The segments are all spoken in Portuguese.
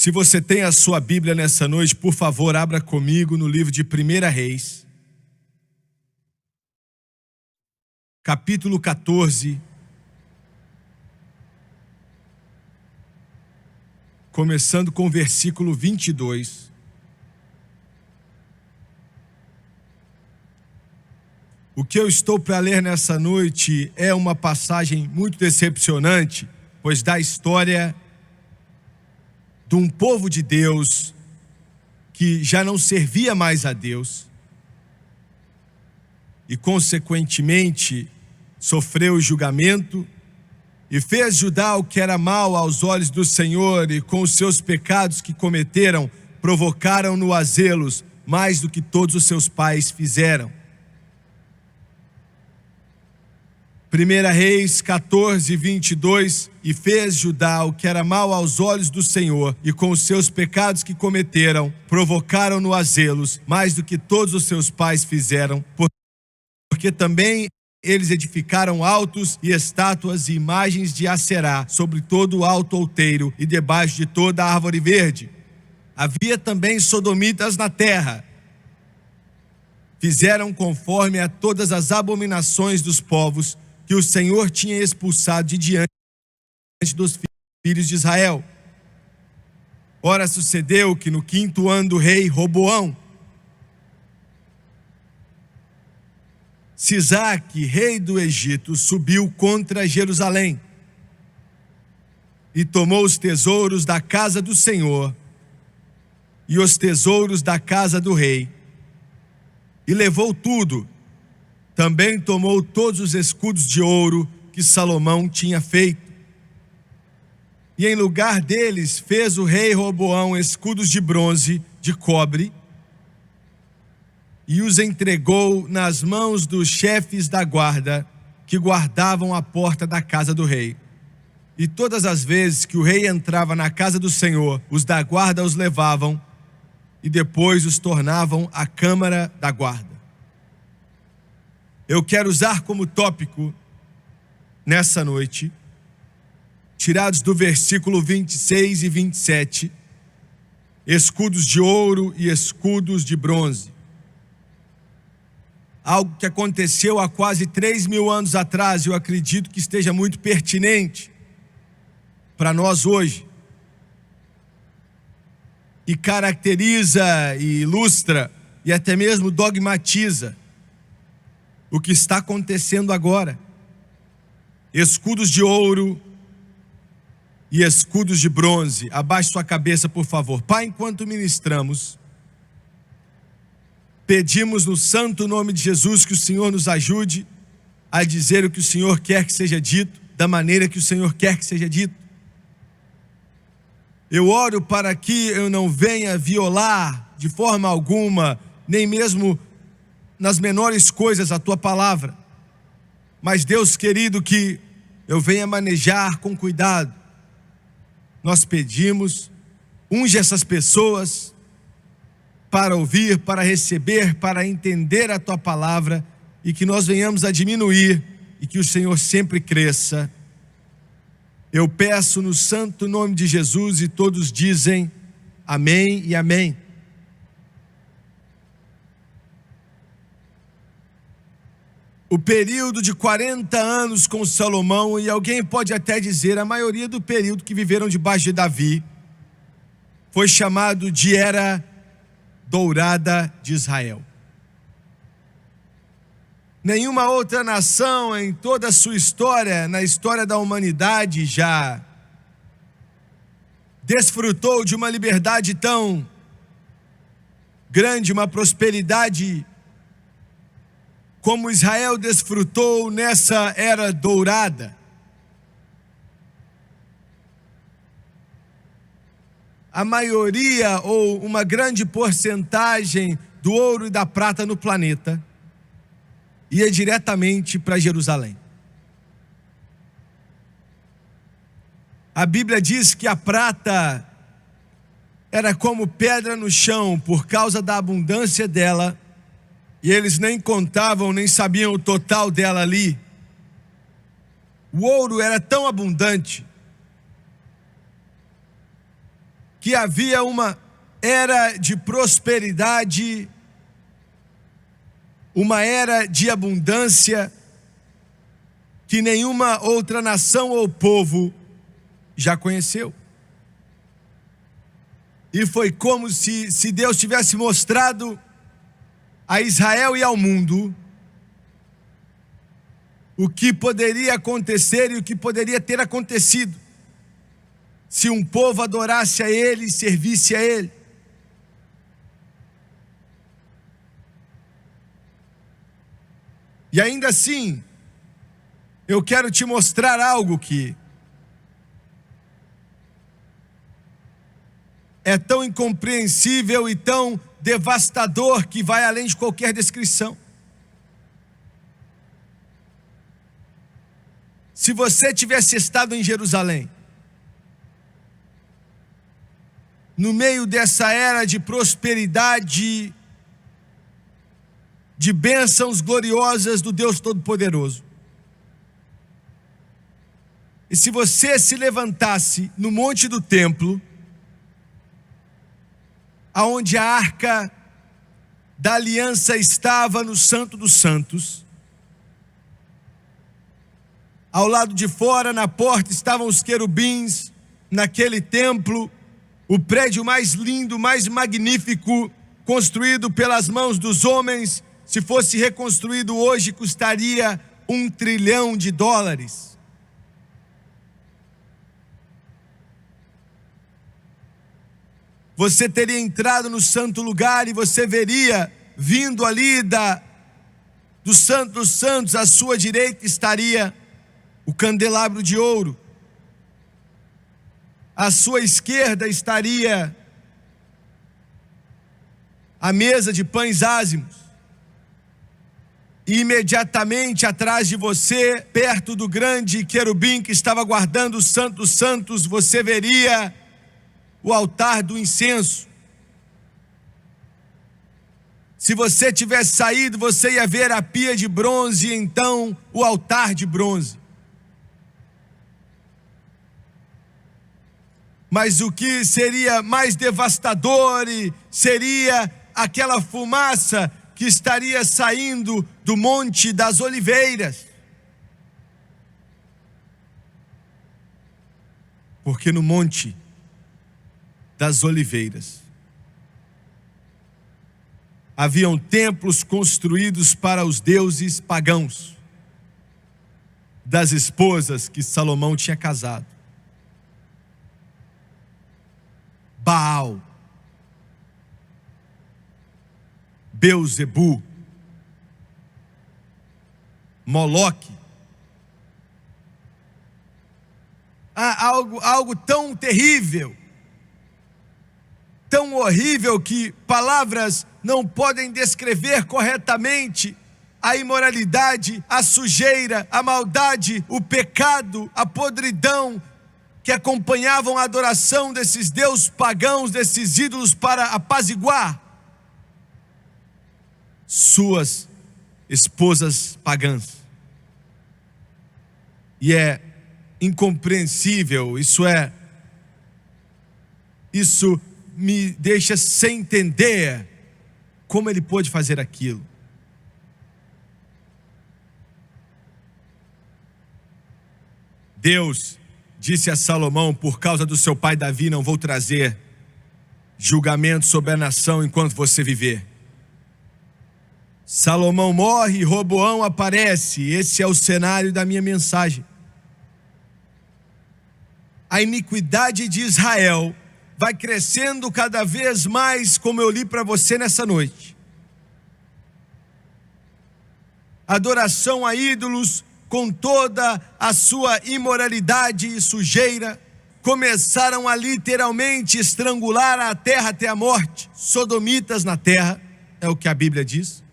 Se você tem a sua Bíblia nessa noite, por favor, abra comigo no livro de 1 Reis, capítulo 14, começando com o versículo 22. O que eu estou para ler nessa noite é uma passagem muito decepcionante, pois dá a história de um povo de Deus que já não servia mais a Deus e, consequentemente, sofreu julgamento e fez Judá o que era mal aos olhos do Senhor, e com os seus pecados que cometeram, provocaram-no a zelos mais do que todos os seus pais fizeram. 1 Reis 14, 22, e fez Judá o que era mal aos olhos do Senhor, e com os seus pecados que cometeram, provocaram-no a zelos, mais do que todos os seus pais fizeram, porque também eles edificaram altos e estátuas e imagens de Aserá sobre todo o alto outeiro e debaixo de toda a árvore verde. Havia também sodomitas na terra. Fizeram conforme a todas as abominações dos povos que o Senhor tinha expulsado de diante dos filhos de Israel. Ora, sucedeu que no 5º ano do rei Roboão, Sisaque, rei do Egito, subiu contra Jerusalém e tomou os tesouros da casa do Senhor e os tesouros da casa do rei, e levou tudo. Também tomou todos os escudos de ouro que Salomão tinha feito. E em lugar deles fez o rei Roboão escudos de bronze, de cobre, e os entregou nas mãos dos chefes da guarda que guardavam a porta da casa do rei. E todas as vezes que o rei entrava na casa do Senhor, os da guarda os levavam e depois os tornavam à câmara da guarda. Eu quero usar como tópico, nessa noite, tirados do versículo 26 e 27, escudos de ouro e escudos de bronze. Algo que aconteceu há quase 3.000 anos atrás, eu acredito que esteja muito pertinente para nós hoje. E caracteriza e ilustra e até mesmo dogmatiza o que está acontecendo agora. Escudos de ouro e escudos de bronze. Abaixe sua cabeça, por favor. Pai, enquanto ministramos, pedimos no santo nome de Jesus que o Senhor nos ajude a dizer o que o Senhor quer que seja dito, da maneira que o Senhor quer que seja dito. Eu oro para que eu não venha violar de forma alguma, nem mesmo nas menores coisas, a tua palavra. Mas, Deus querido, que eu venha manejar com cuidado. Nós pedimos, unge essas pessoas para ouvir, para receber, para entender a tua palavra, e que nós venhamos a diminuir e que o Senhor sempre cresça. Eu peço no santo nome de Jesus, e todos dizem amém e amém. O período de 40 anos com Salomão, e alguém pode até dizer a maioria do período que viveram debaixo de Davi, foi chamado de Era Dourada de Israel. Nenhuma outra nação em toda a sua história, na história da humanidade, já desfrutou de uma liberdade tão grande, uma prosperidade como Israel desfrutou nessa era dourada. A maioria ou uma grande porcentagem do ouro e da prata no planeta ia diretamente para Jerusalém. A Bíblia diz que a prata era como pedra no chão por causa da abundância dela, e eles nem contavam, nem sabiam o total dela ali. O ouro era tão abundante que havia uma era de prosperidade, uma era de abundância que nenhuma outra nação ou povo já conheceu. E foi como se Deus tivesse mostrado a Israel e ao mundo o que poderia acontecer e o que poderia ter acontecido se um povo adorasse a Ele e servisse a Ele. E ainda assim, eu quero te mostrar algo que é tão incompreensível e tão devastador que vai além de qualquer descrição. Se você tivesse estado em Jerusalém, no meio dessa era de prosperidade, de bênçãos gloriosas do Deus Todo-Poderoso, e se você se levantasse no monte do templo, aonde a arca da aliança estava no Santo dos Santos, ao lado de fora, na porta, estavam os querubins. Naquele templo, o prédio mais lindo, mais magnífico, construído pelas mãos dos homens, se fosse reconstruído hoje, custaria $1 trilhão. Você teria entrado no santo lugar e você veria, vindo ali do Santo dos Santos, à sua direita estaria o candelabro de ouro. À sua esquerda estaria a mesa de pães ázimos. E imediatamente atrás de você, perto do grande querubim que estava guardando o Santo dos Santos, você veria o altar do incenso. Se você tivesse saído, você ia ver a pia de bronze e então o altar de bronze. Mas o que seria mais devastador seria aquela fumaça que estaria saindo do Monte das Oliveiras. Porque no Monte das Oliveiras haviam templos construídos para os deuses pagãos das esposas que Salomão tinha casado. Baal, Beuzebu, Moloque. Algo tão terrível, tão horrível que palavras não podem descrever corretamente a imoralidade, a sujeira, a maldade, o pecado, a podridão que acompanhavam a adoração desses deuses pagãos, desses ídolos, para apaziguar suas esposas pagãs. E é incompreensível, isso me deixa sem entender como ele pôde fazer aquilo. Deus disse a Salomão: por causa do seu pai Davi, não vou trazer julgamento sobre a nação enquanto você viver. Salomão morre e Roboão aparece. Esse é o cenário da minha mensagem. A iniquidade de Israel vai crescendo cada vez mais, como eu li para você nessa noite. Adoração a ídolos, com toda a sua imoralidade e sujeira, começaram a literalmente estrangular a terra até a morte. Sodomitas na terra, é o que a Bíblia diz.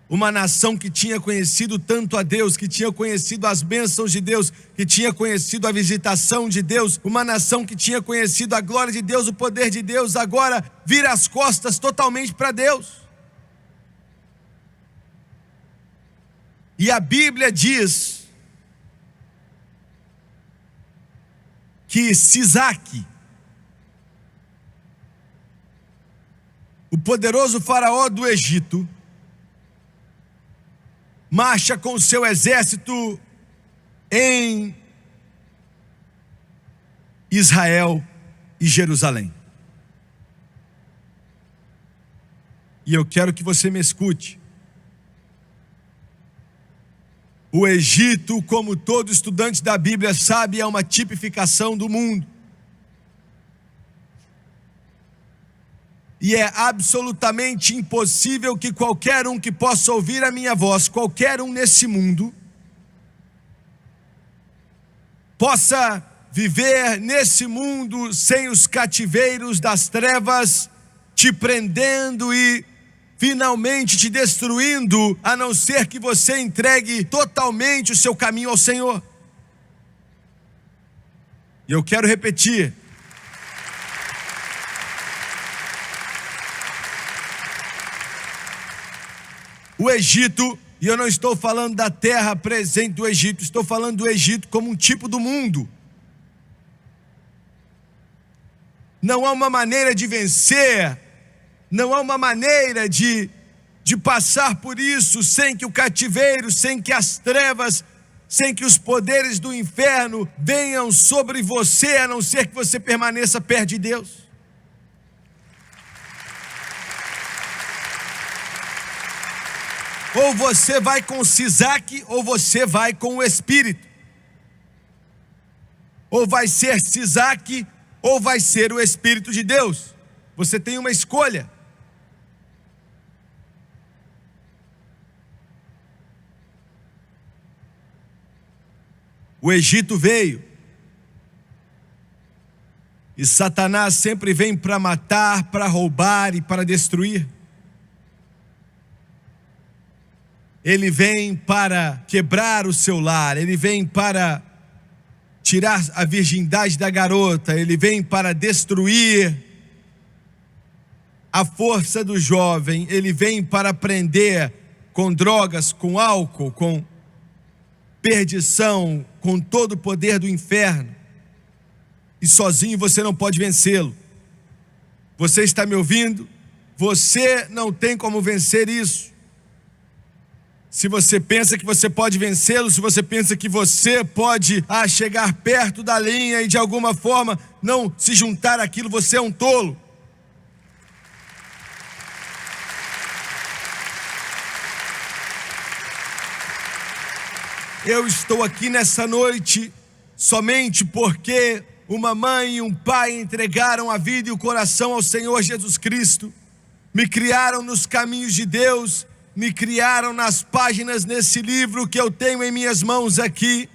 Uma nação que tinha conhecido tanto a Deus, que tinha conhecido as bênçãos de Deus, que tinha conhecido a visitação de Deus, uma nação que tinha conhecido a glória de Deus, o poder de Deus, agora vira as costas totalmente para Deus. E a Bíblia diz que Sisaque, o poderoso faraó do Egito, marcha com o seu exército em Israel e Jerusalém. E eu quero que você me escute. O Egito, como todo estudante da Bíblia sabe, é uma tipificação do mundo. E é absolutamente impossível que qualquer um que possa ouvir a minha voz, qualquer um nesse mundo, possa viver nesse mundo sem os cativeiros das trevas te prendendo e finalmente te destruindo, a não ser que você entregue totalmente o seu caminho ao Senhor. E eu quero repetir. O Egito, e eu não estou falando da terra presente do Egito, estou falando do Egito como um tipo do mundo. Não há uma maneira de vencer, não há uma maneira de passar por isso sem que o cativeiro, sem que as trevas, sem que os poderes do inferno venham sobre você, a não ser que você permaneça perto de Deus. Ou você vai com o Sisaque, ou você vai com o Espírito. Ou vai ser Sisaque, ou vai ser o Espírito de Deus. Você tem uma escolha. O Egito veio. E Satanás sempre vem para matar, para roubar e para destruir. Ele vem para quebrar o seu lar, ele vem para tirar a virgindade da garota, ele vem para destruir a força do jovem, ele vem para prender com drogas, com álcool, com perdição, com todo o poder do inferno. E sozinho você não pode vencê-lo. Você está me ouvindo? Você não tem como vencer isso. Se você pensa que você pode vencê-lo, se você pensa que você pode chegar perto da linha e de alguma forma não se juntar àquilo, você é um tolo. Eu estou aqui nessa noite somente porque uma mãe e um pai entregaram a vida e o coração ao Senhor Jesus Cristo, me criaram nos caminhos de Deus, me criaram nas páginas nesse livro que eu tenho em minhas mãos aqui,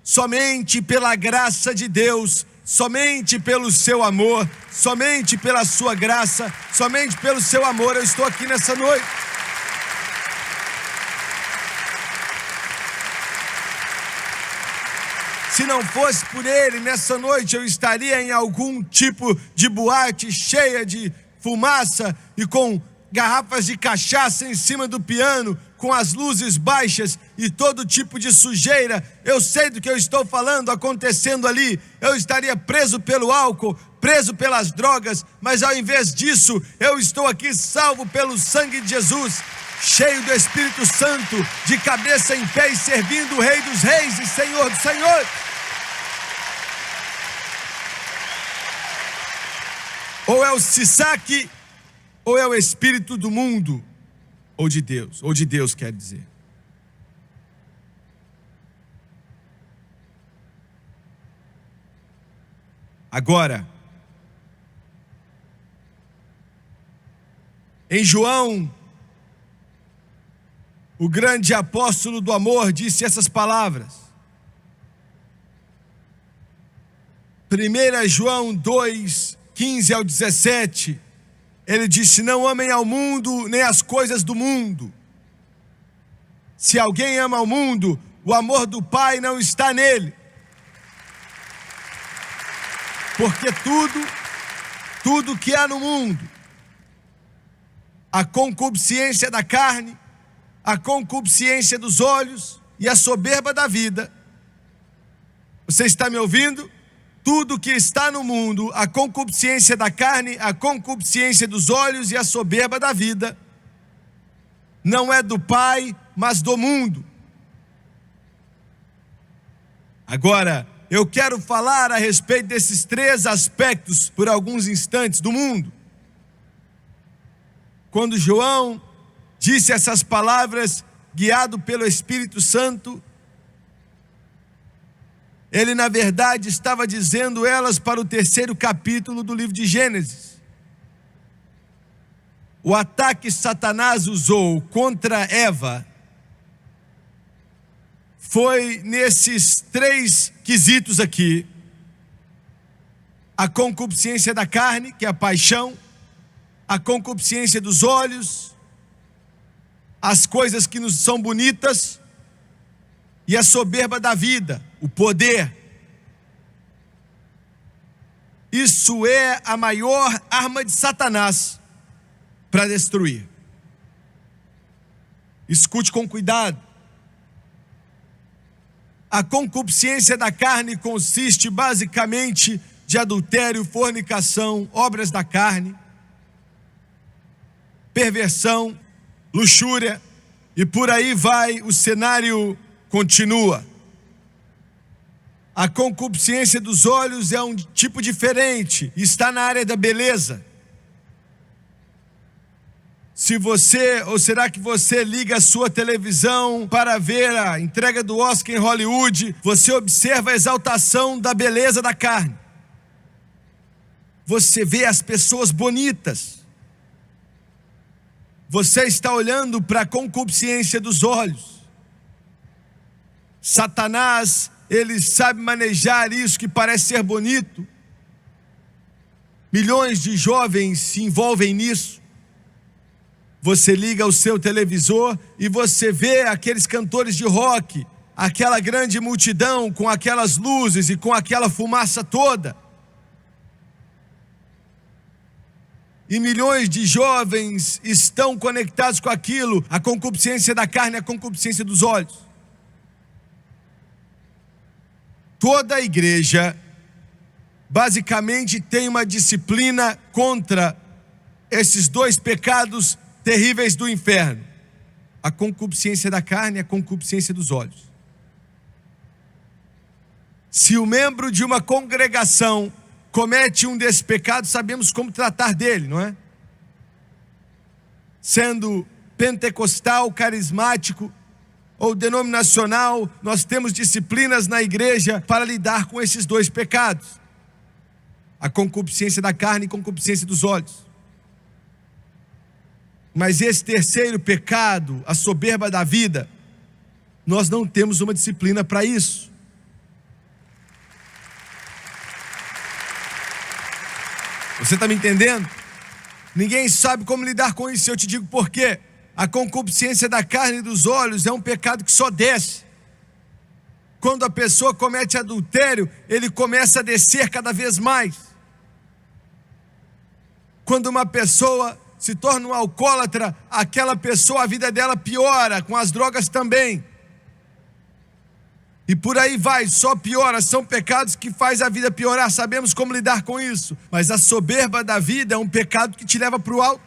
somente pela graça de Deus, somente pelo seu amor, somente pela sua graça, somente pelo seu amor eu estou aqui nessa noite. Se não fosse por ele, nessa noite eu estaria em algum tipo de boate cheia de fumaça e com garrafas de cachaça em cima do piano, com as luzes baixas e todo tipo de sujeira. Eu sei do que eu estou falando acontecendo ali. Eu estaria preso pelo álcool, preso pelas drogas, mas ao invés disso, eu estou aqui salvo pelo sangue de Jesus, cheio do Espírito Santo, de cabeça em pé e servindo o Rei dos Reis e Senhor dos Senhores. Ou é o Sisaque, ou é o espírito do mundo, ou de Deus quer dizer. Agora, em João, o grande apóstolo do amor disse essas palavras. 1 João 2, 15 ao 17, ele disse: não amem ao mundo, nem as coisas do mundo. Se alguém ama o mundo, o amor do Pai não está nele. Porque tudo que há no mundo, a concupiscência da carne, a concupiscência dos olhos e a soberba da vida. Você está me ouvindo? Tudo que está no mundo, a concupiscência da carne, a concupiscência dos olhos e a soberba da vida, não é do Pai, mas do mundo. Agora, eu quero falar a respeito desses três aspectos por alguns instantes do mundo. Quando João disse essas palavras, guiado pelo Espírito Santo, ele na verdade estava dizendo elas para o 3º capítulo do livro de Gênesis. O ataque que Satanás usou contra Eva foi nesses 3 quesitos aqui: a concupiscência da carne, que é a paixão, a concupiscência dos olhos, as coisas que nos são bonitas, e a soberba da vida, o poder. Isso é a maior arma de Satanás para destruir. Escute com cuidado. A concupiscência da carne consiste basicamente de adultério, fornicação, obras da carne, perversão, luxúria, e por aí vai, o cenário continua. A concupiscência dos olhos é um tipo diferente, está na área da beleza. Será que você liga a sua televisão para ver a entrega do Oscar em Hollywood? Você observa a exaltação da beleza da carne. Você vê as pessoas bonitas. Você está olhando para a concupiscência dos olhos. Satanás, ele sabe manejar isso que parece ser bonito. Milhões de jovens se envolvem nisso. Você liga o seu televisor e você vê aqueles cantores de rock, aquela grande multidão com aquelas luzes e com aquela fumaça toda. E milhões de jovens estão conectados com aquilo, a concupiscência da carne, a concupiscência dos olhos. Toda a igreja basicamente tem uma disciplina contra esses 2 pecados terríveis do inferno: a concupiscência da carne e a concupiscência dos olhos. Se o membro de uma congregação comete um desses pecados, sabemos como tratar dele, não é? Sendo pentecostal, carismático ou denominacional, nós temos disciplinas na igreja para lidar com esses 2 pecados: a concupiscência da carne e a concupiscência dos olhos. Mas esse 3º pecado, a soberba da vida, nós não temos uma disciplina para isso. Você está me entendendo? Ninguém sabe como lidar com isso. Eu te digo por quê. A concupiscência da carne e dos olhos é um pecado que só desce. Quando a pessoa comete adultério, ele começa a descer cada vez mais. Quando uma pessoa se torna um alcoólatra, aquela pessoa, a vida dela piora, com as drogas também. E por aí vai, só piora. São pecados que fazem a vida piorar. Sabemos como lidar com isso. Mas a soberba da vida é um pecado que te leva para o alto.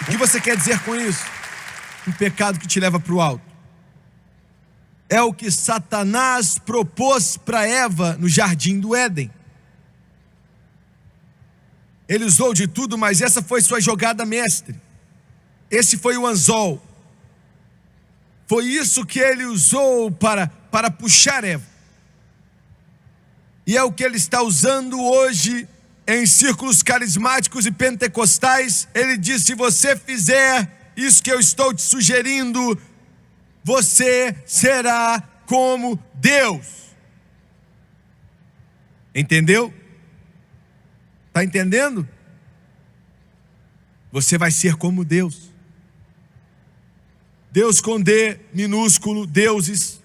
O que você quer dizer com isso? Um pecado que te leva para o alto. É o que Satanás propôs para Eva no jardim do Éden. Ele usou de tudo, mas essa foi sua jogada mestre. Esse foi o anzol. Foi isso que ele usou para puxar Eva. E é o que ele está usando hoje em círculos carismáticos e pentecostais. Ele diz: se você fizer isso que eu estou te sugerindo, você será como Deus. Entendeu? Está entendendo? Você vai ser como Deus. Deus com D minúsculo, deuses.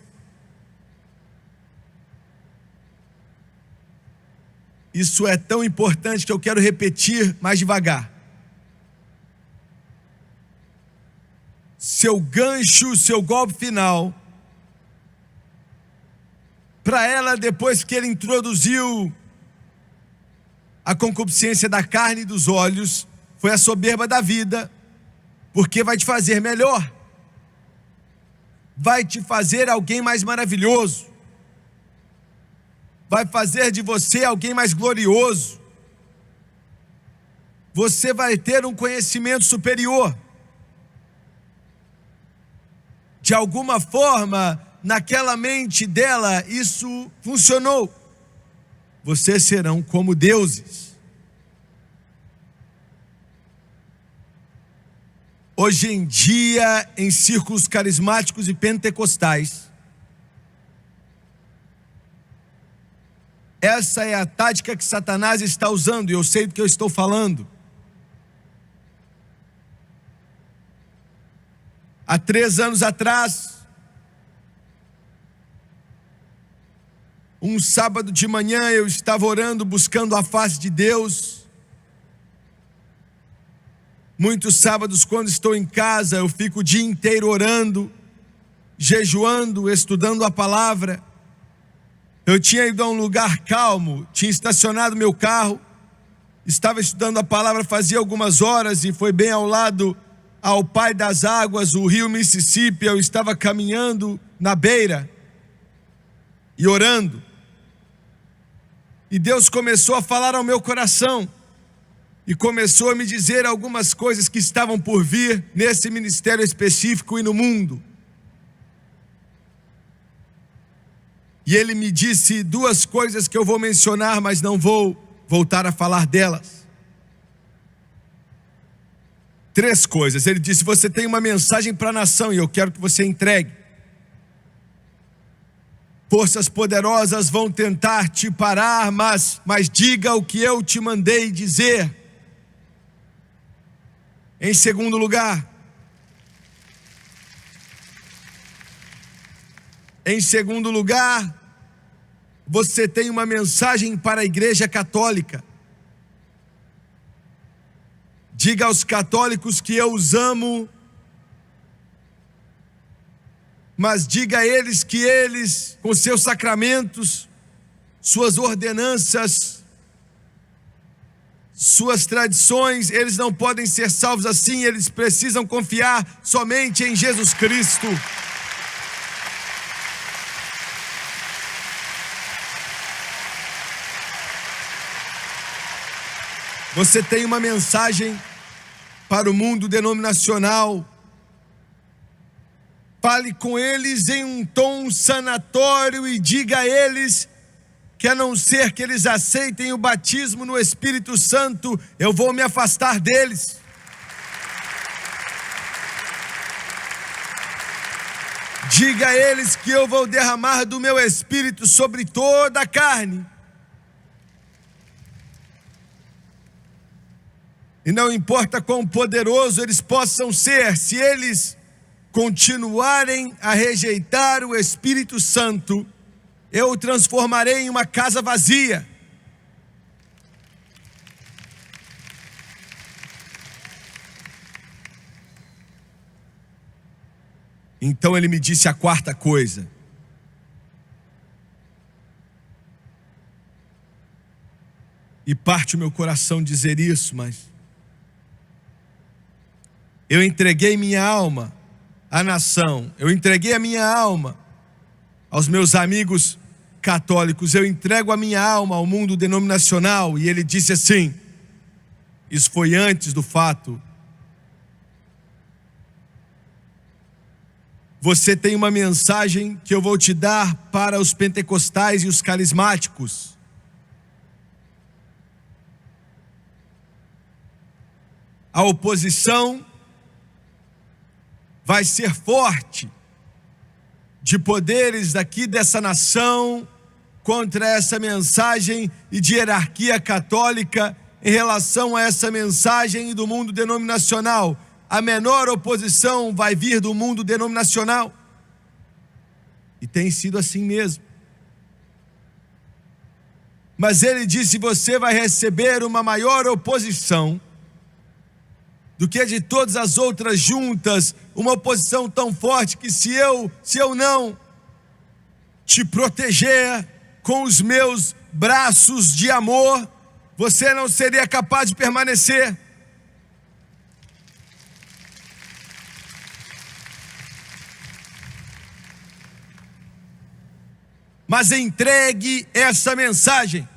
Isso é tão importante que eu quero repetir mais devagar. Seu gancho, seu golpe final Para ela, depois que ele introduziu a concupiscência da carne e dos olhos, foi a soberba da vida, porque vai te fazer melhor, vai te fazer alguém mais maravilhoso, vai fazer de você alguém mais glorioso, você vai ter um conhecimento superior. De alguma forma, naquela mente dela, isso funcionou. Vocês serão como deuses. Hoje em dia, em círculos carismáticos e pentecostais, essa é a tática que Satanás está usando, e eu sei do que eu estou falando. Há 3 anos atrás, um sábado de manhã, eu estava orando, buscando a face de Deus. Muitos sábados, quando estou em casa, eu fico o dia inteiro orando, jejuando, estudando a palavra. Eu tinha ido a um lugar calmo, tinha estacionado meu carro, estava estudando a palavra fazia algumas horas e foi bem ao lado ao pai das águas, o rio Mississippi. Eu estava caminhando na beira e orando. E Deus começou a falar ao meu coração e começou a me dizer algumas coisas que estavam por vir nesse ministério específico e no mundo. E Ele me disse 2 coisas que eu vou mencionar, mas não vou voltar a falar delas. 3 coisas. Ele disse: você tem uma mensagem para a nação e eu quero que você entregue. Forças poderosas vão tentar te parar, mas diga o que eu te mandei dizer. Em segundo lugar, você tem uma mensagem para a Igreja Católica. Diga aos católicos que eu os amo, mas diga a eles que eles, com seus sacramentos, suas ordenanças, suas tradições, eles não podem ser salvos assim, eles precisam confiar somente em Jesus Cristo. Você tem uma mensagem para o mundo denominacional. Fale com eles em um tom sanatório e diga a eles que, a não ser que eles aceitem o batismo no Espírito Santo, eu vou me afastar deles. Diga a eles que eu vou derramar do meu Espírito sobre toda a carne. E não importa quão poderoso eles possam ser, se eles continuarem a rejeitar o Espírito Santo, eu o transformarei em uma casa vazia. Então ele me disse a 4ª coisa. E parte o meu coração dizer isso, mas eu entreguei minha alma à nação, eu entreguei a minha alma aos meus amigos católicos, eu entrego a minha alma ao mundo denominacional. E ele disse assim, isso foi antes do fato: você tem uma mensagem que eu vou te dar para os pentecostais e os carismáticos. A oposição vai ser forte de poderes daqui dessa nação contra essa mensagem e de hierarquia católica em relação a essa mensagem e do mundo denominacional. A menor oposição vai vir do mundo denominacional. E tem sido assim mesmo. Mas ele disse: você vai receber uma maior oposição do que a de todas as outras juntas, uma oposição tão forte que se eu não te proteger com os meus braços de amor, você não seria capaz de permanecer. Mas entregue essa mensagem.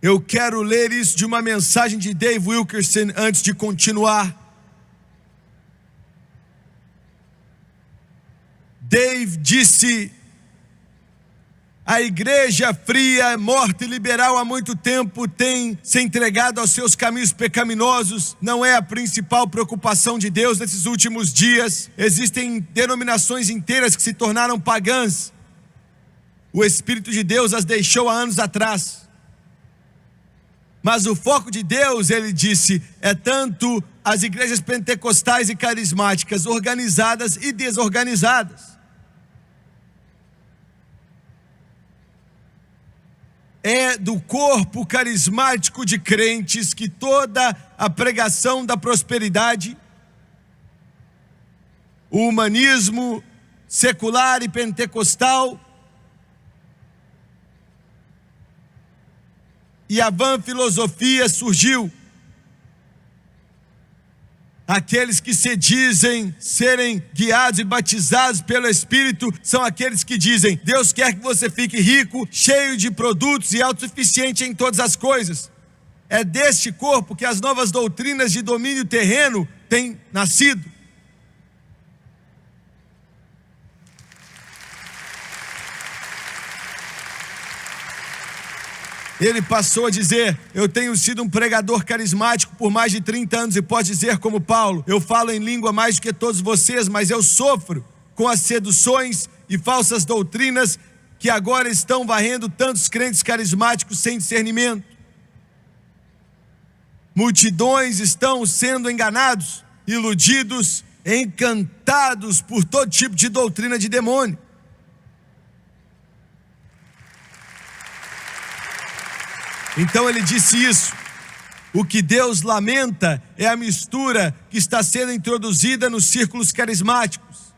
Eu quero ler isso de uma mensagem de Dave Wilkerson antes de continuar. Dave disse: a igreja fria, morta e liberal há muito tempo tem se entregado aos seus caminhos pecaminosos. Não é a principal preocupação de Deus nesses últimos dias. Existem denominações inteiras que se tornaram pagãs. O Espírito de Deus as deixou há anos atrás. Mas o foco de Deus, ele disse, é tanto as igrejas pentecostais e carismáticas, organizadas e desorganizadas. É do corpo carismático de crentes que toda a pregação da prosperidade, o humanismo secular e pentecostal e a vã filosofia surgiu. Aqueles que se dizem serem guiados e batizados pelo Espírito são aqueles que dizem: Deus quer que você fique rico, cheio de produtos e autossuficiente em todas as coisas. É deste corpo que as novas doutrinas de domínio terreno têm nascido. Ele passou a dizer: eu tenho sido um pregador carismático por mais de 30 anos e posso dizer como Paulo, eu falo em língua mais do que todos vocês, mas eu sofro com as seduções e falsas doutrinas que agora estão varrendo tantos crentes carismáticos sem discernimento. Multidões estão sendo enganados, iludidos, encantados por todo tipo de doutrina de demônio. Então ele disse isso: o que Deus lamenta é a mistura que está sendo introduzida nos círculos carismáticos.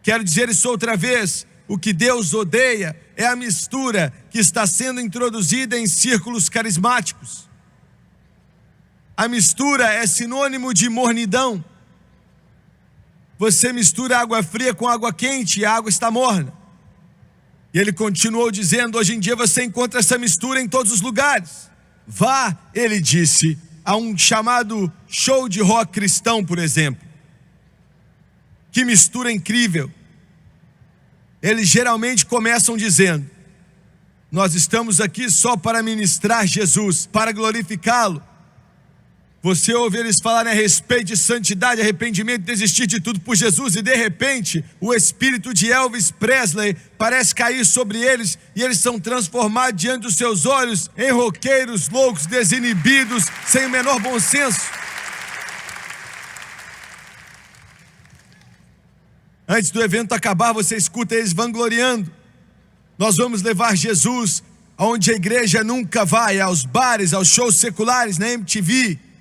Quero dizer isso outra vez: o que Deus odeia é a mistura que está sendo introduzida em círculos carismáticos. A mistura é sinônimo de mornidão. Você mistura água fria com água quente e a água está morna. E ele continuou dizendo: hoje em dia você encontra essa mistura em todos os lugares. Vá, ele disse, a um chamado show de rock cristão, por exemplo. Que mistura incrível. Eles geralmente começam dizendo: nós estamos aqui só para ministrar Jesus, para glorificá-lo. Você ouve eles falarem a respeito de santidade, arrependimento, desistir de tudo por Jesus, e de repente o espírito de Elvis Presley parece cair sobre eles e eles são transformados diante dos seus olhos em roqueiros loucos, desinibidos, sem o menor bom senso. Antes do evento acabar, você escuta eles vangloriando: nós vamos levar Jesus aonde a igreja nunca vai, aos bares, aos shows seculares, na MTV.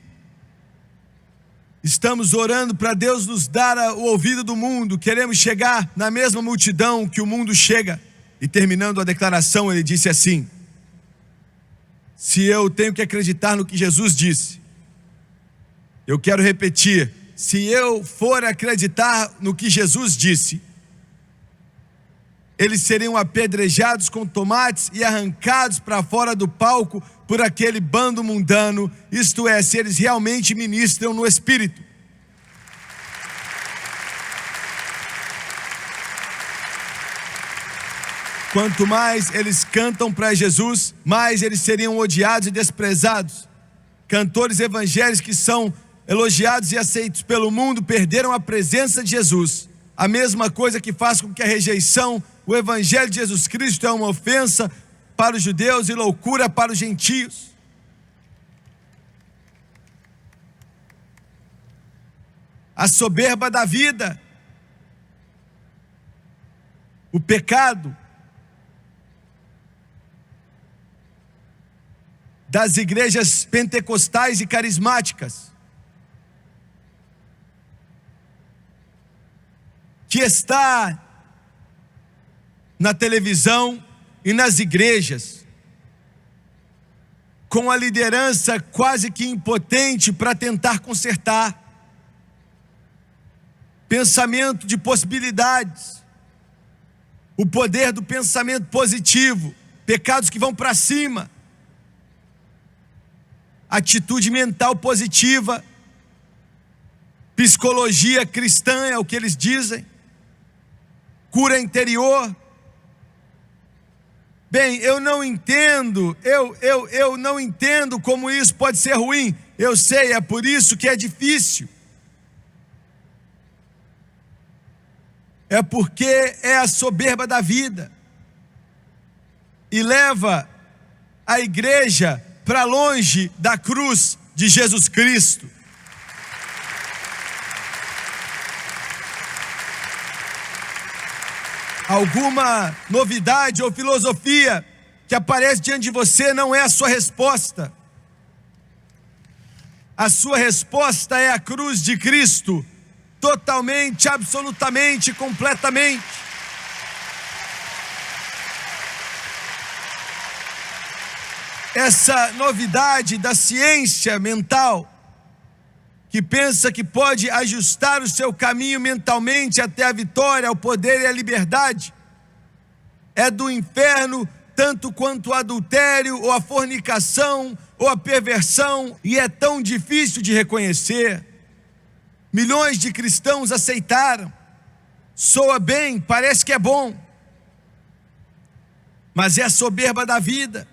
Estamos orando para Deus nos dar o ouvido do mundo. Queremos chegar na mesma multidão que o mundo chega. E terminando a declaração, ele disse assim: se eu tenho que acreditar no que Jesus disse, eu quero repetir, se eu for acreditar no que Jesus disse, eles seriam apedrejados com tomates e arrancados para fora do palco por aquele bando mundano, isto é, se eles realmente ministram no Espírito. Quanto mais eles cantam para Jesus, mais eles seriam odiados e desprezados. Cantores evangélicos que são elogiados e aceitos pelo mundo perderam a presença de Jesus. A mesma coisa que faz com que a rejeição, o evangelho de Jesus Cristo é uma ofensa para os judeus e loucura para os gentios. A soberba da vida, o pecado das igrejas pentecostais e carismáticas, que está na televisão e nas igrejas, com a liderança quase que impotente para tentar consertar. Pensamento de possibilidades, o poder do pensamento positivo, pecados que vão para cima, atitude mental positiva, psicologia cristã é o que eles dizem, cura interior. Bem, eu não entendo, eu não entendo como isso pode ser ruim. Eu sei, é por isso que é difícil. É porque é a soberba da vida e leva a igreja para longe da cruz de Jesus Cristo. Alguma novidade ou filosofia que aparece diante de você não é a sua resposta. A sua resposta é a cruz de Cristo, totalmente, absolutamente, completamente. Essa novidade da ciência mental, que pensa que pode ajustar o seu caminho mentalmente até a vitória, ao poder e à liberdade, é do inferno, tanto quanto o adultério, ou a fornicação, ou a perversão, e é tão difícil de reconhecer. Milhões de cristãos aceitaram, soa bem, parece que é bom, mas é a soberba da vida,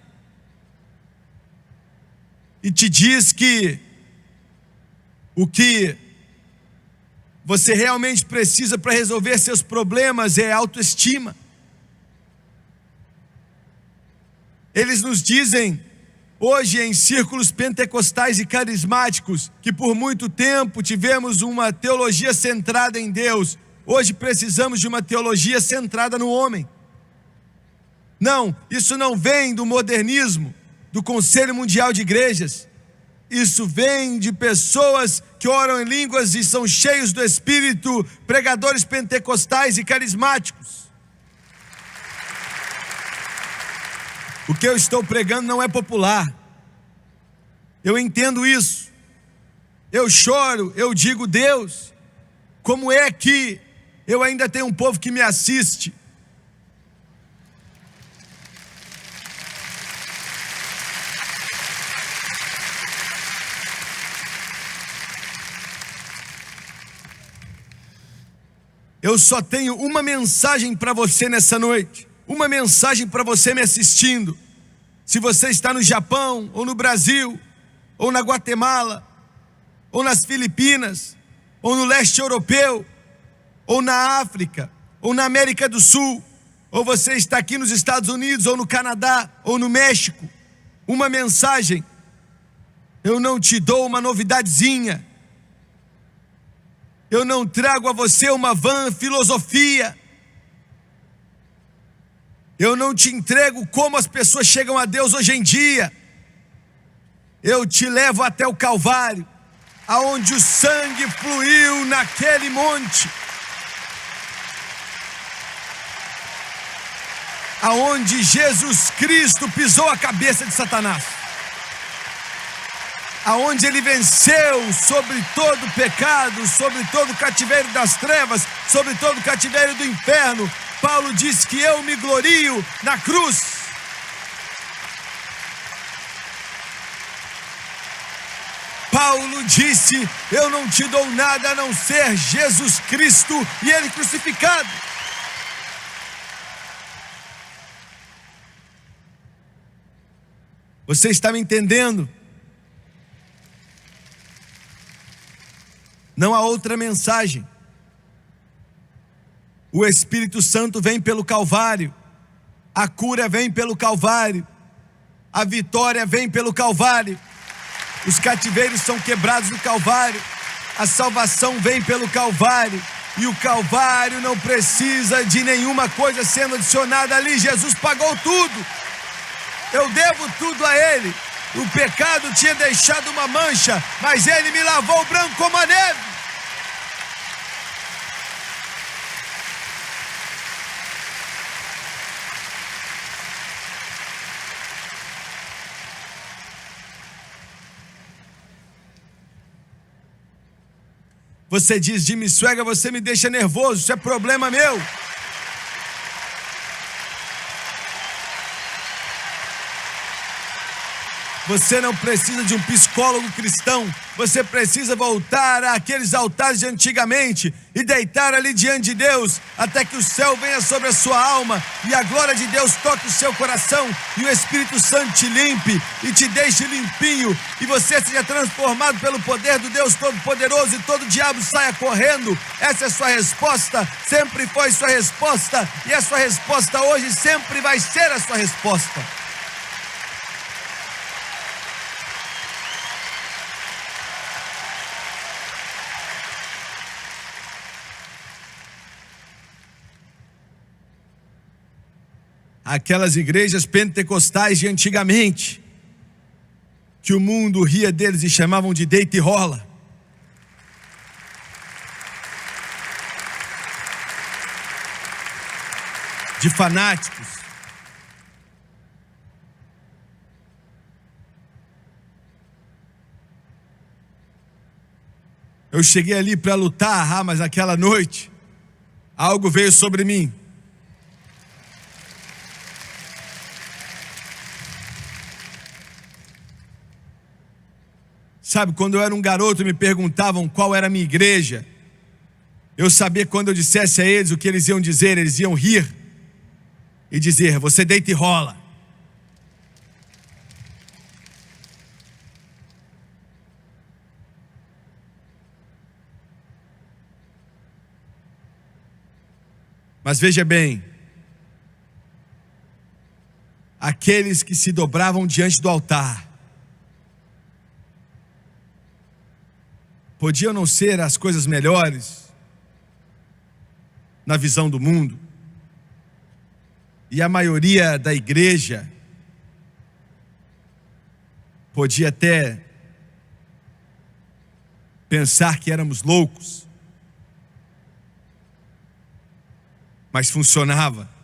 e te diz que o que você realmente precisa para resolver seus problemas é autoestima. Eles nos dizem hoje em círculos pentecostais e carismáticos que por muito tempo tivemos uma teologia centrada em Deus. Hoje precisamos de uma teologia centrada no homem. Não, isso não vem do modernismo, do Conselho Mundial de Igrejas. Isso vem de pessoas que oram em línguas e são cheios do Espírito, pregadores pentecostais e carismáticos. O que eu estou pregando não é popular. Eu entendo isso. Eu choro, eu digo, Deus, como é que eu ainda tenho um povo que me assiste? Eu só tenho uma mensagem para você nessa noite, uma mensagem para você me assistindo. Se você está no Japão, ou no Brasil, ou na Guatemala, ou nas Filipinas, ou no leste europeu, ou na África, ou na América do Sul, ou você está aqui nos Estados Unidos, ou no Canadá, ou no México, uma mensagem. Eu não te dou uma novidadezinha. Eu não trago a você uma vã filosofia. Eu não te entrego como as pessoas chegam a Deus hoje em dia. Eu te levo até o Calvário, aonde o sangue fluiu naquele monte, aonde Jesus Cristo pisou a cabeça de Satanás, aonde ele venceu sobre todo o pecado, sobre todo o cativeiro das trevas, sobre todo o cativeiro do inferno. Paulo diz que eu me glorio na cruz. Paulo disse, eu não te dou nada a não ser Jesus Cristo e ele crucificado. Você está me entendendo? Não há outra mensagem. O Espírito Santo vem pelo Calvário, a cura vem pelo Calvário, a vitória vem pelo Calvário, os cativeiros são quebrados no Calvário, a salvação vem pelo Calvário, e o Calvário não precisa de nenhuma coisa sendo adicionada ali. Jesus pagou tudo, eu devo tudo a Ele. O pecado tinha deixado uma mancha, mas Ele me lavou branco como a neve. Você diz: Jimmy Swaggart, você me deixa nervoso, isso é problema meu. Você não precisa de um psicólogo cristão. Você precisa voltar àqueles altares de antigamente e deitar ali diante de Deus até que o céu venha sobre a sua alma e a glória de Deus toque o seu coração e o Espírito Santo te limpe e te deixe limpinho e você seja transformado pelo poder do Deus Todo-Poderoso e todo diabo saia correndo. Essa é a sua resposta, sempre foi sua resposta e a sua resposta hoje sempre vai ser a sua resposta. Aquelas igrejas pentecostais de antigamente, que o mundo ria deles e chamavam de deita e rola. De fanáticos. Eu cheguei ali para lutar, mas aquela noite, algo veio sobre mim. Sabe, quando eu era um garoto me perguntavam qual era a minha igreja. Eu sabia que quando eu dissesse a eles o que eles iam dizer, eles iam rir e dizer: você deita e rola. Mas veja bem, aqueles que se dobravam diante do altar podiam não ser as coisas melhores na visão do mundo, e a maioria da igreja podia até pensar que éramos loucos, mas funcionava.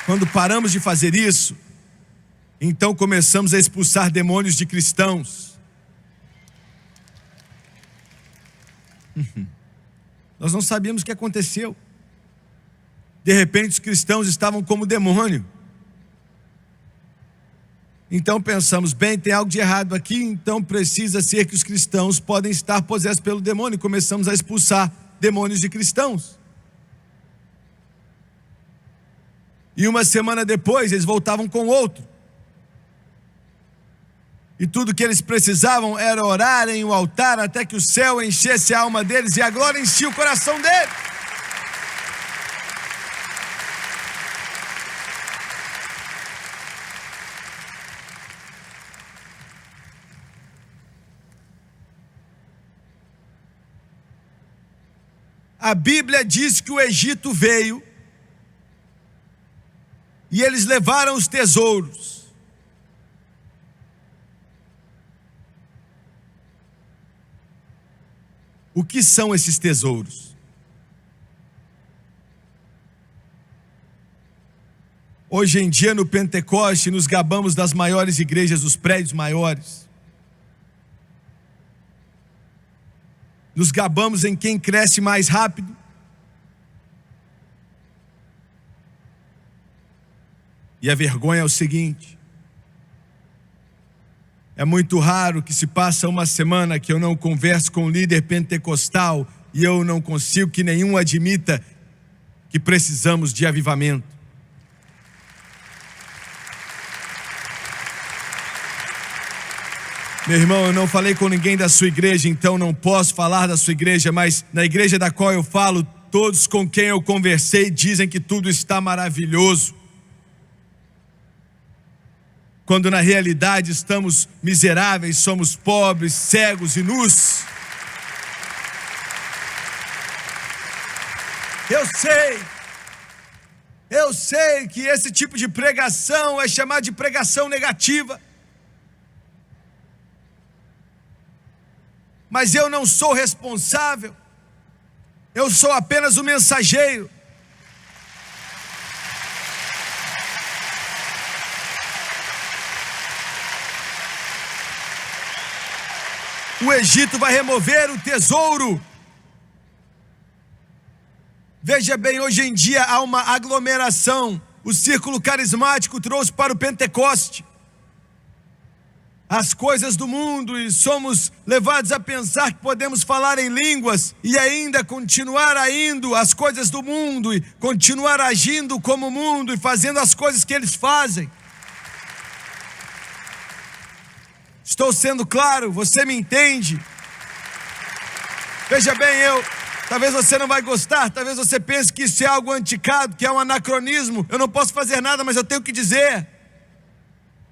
Quando paramos de fazer isso, então começamos a expulsar demônios de cristãos. Nós não sabíamos o que aconteceu. De repente os cristãos estavam como demônio. Então pensamos: bem, tem algo de errado aqui, então precisa ser que os cristãos podem estar possessos pelo demônio. E começamos a expulsar demônios de cristãos. E uma semana depois eles voltavam com outro. E tudo que eles precisavam era orar em um altar até que o céu enchesse a alma deles e a glória enchia o coração deles. A Bíblia diz que o Egito veio e eles levaram os tesouros. O que são esses tesouros? Hoje em dia no Pentecoste nos gabamos das maiores igrejas, dos prédios maiores. Nos gabamos em quem cresce mais rápido. E a vergonha é o seguinte: é muito raro que se passa uma semana que eu não converso com um líder pentecostal e eu não consigo que nenhum admita que precisamos de avivamento. Meu irmão, eu não falei com ninguém da sua igreja, então não posso falar da sua igreja, mas na igreja da qual eu falo, todos com quem eu conversei dizem que tudo está maravilhoso. Quando na realidade estamos miseráveis, somos pobres, cegos e nus. Eu sei que esse tipo de pregação é chamado de pregação negativa. Mas eu não sou responsável, eu sou apenas o mensageiro. O Egito vai remover o tesouro. Veja bem, hoje em dia há uma aglomeração. O círculo carismático trouxe para o Pentecoste as coisas do mundo e somos levados a pensar que podemos falar em línguas e ainda continuar indo às coisas do mundo e continuar agindo como o mundo e fazendo as coisas que eles fazem. Estou sendo claro? Você me entende? Veja bem, talvez você não vai gostar, talvez você pense que isso é algo antiquado, que é um anacronismo. Eu não posso fazer nada, mas eu tenho que dizer.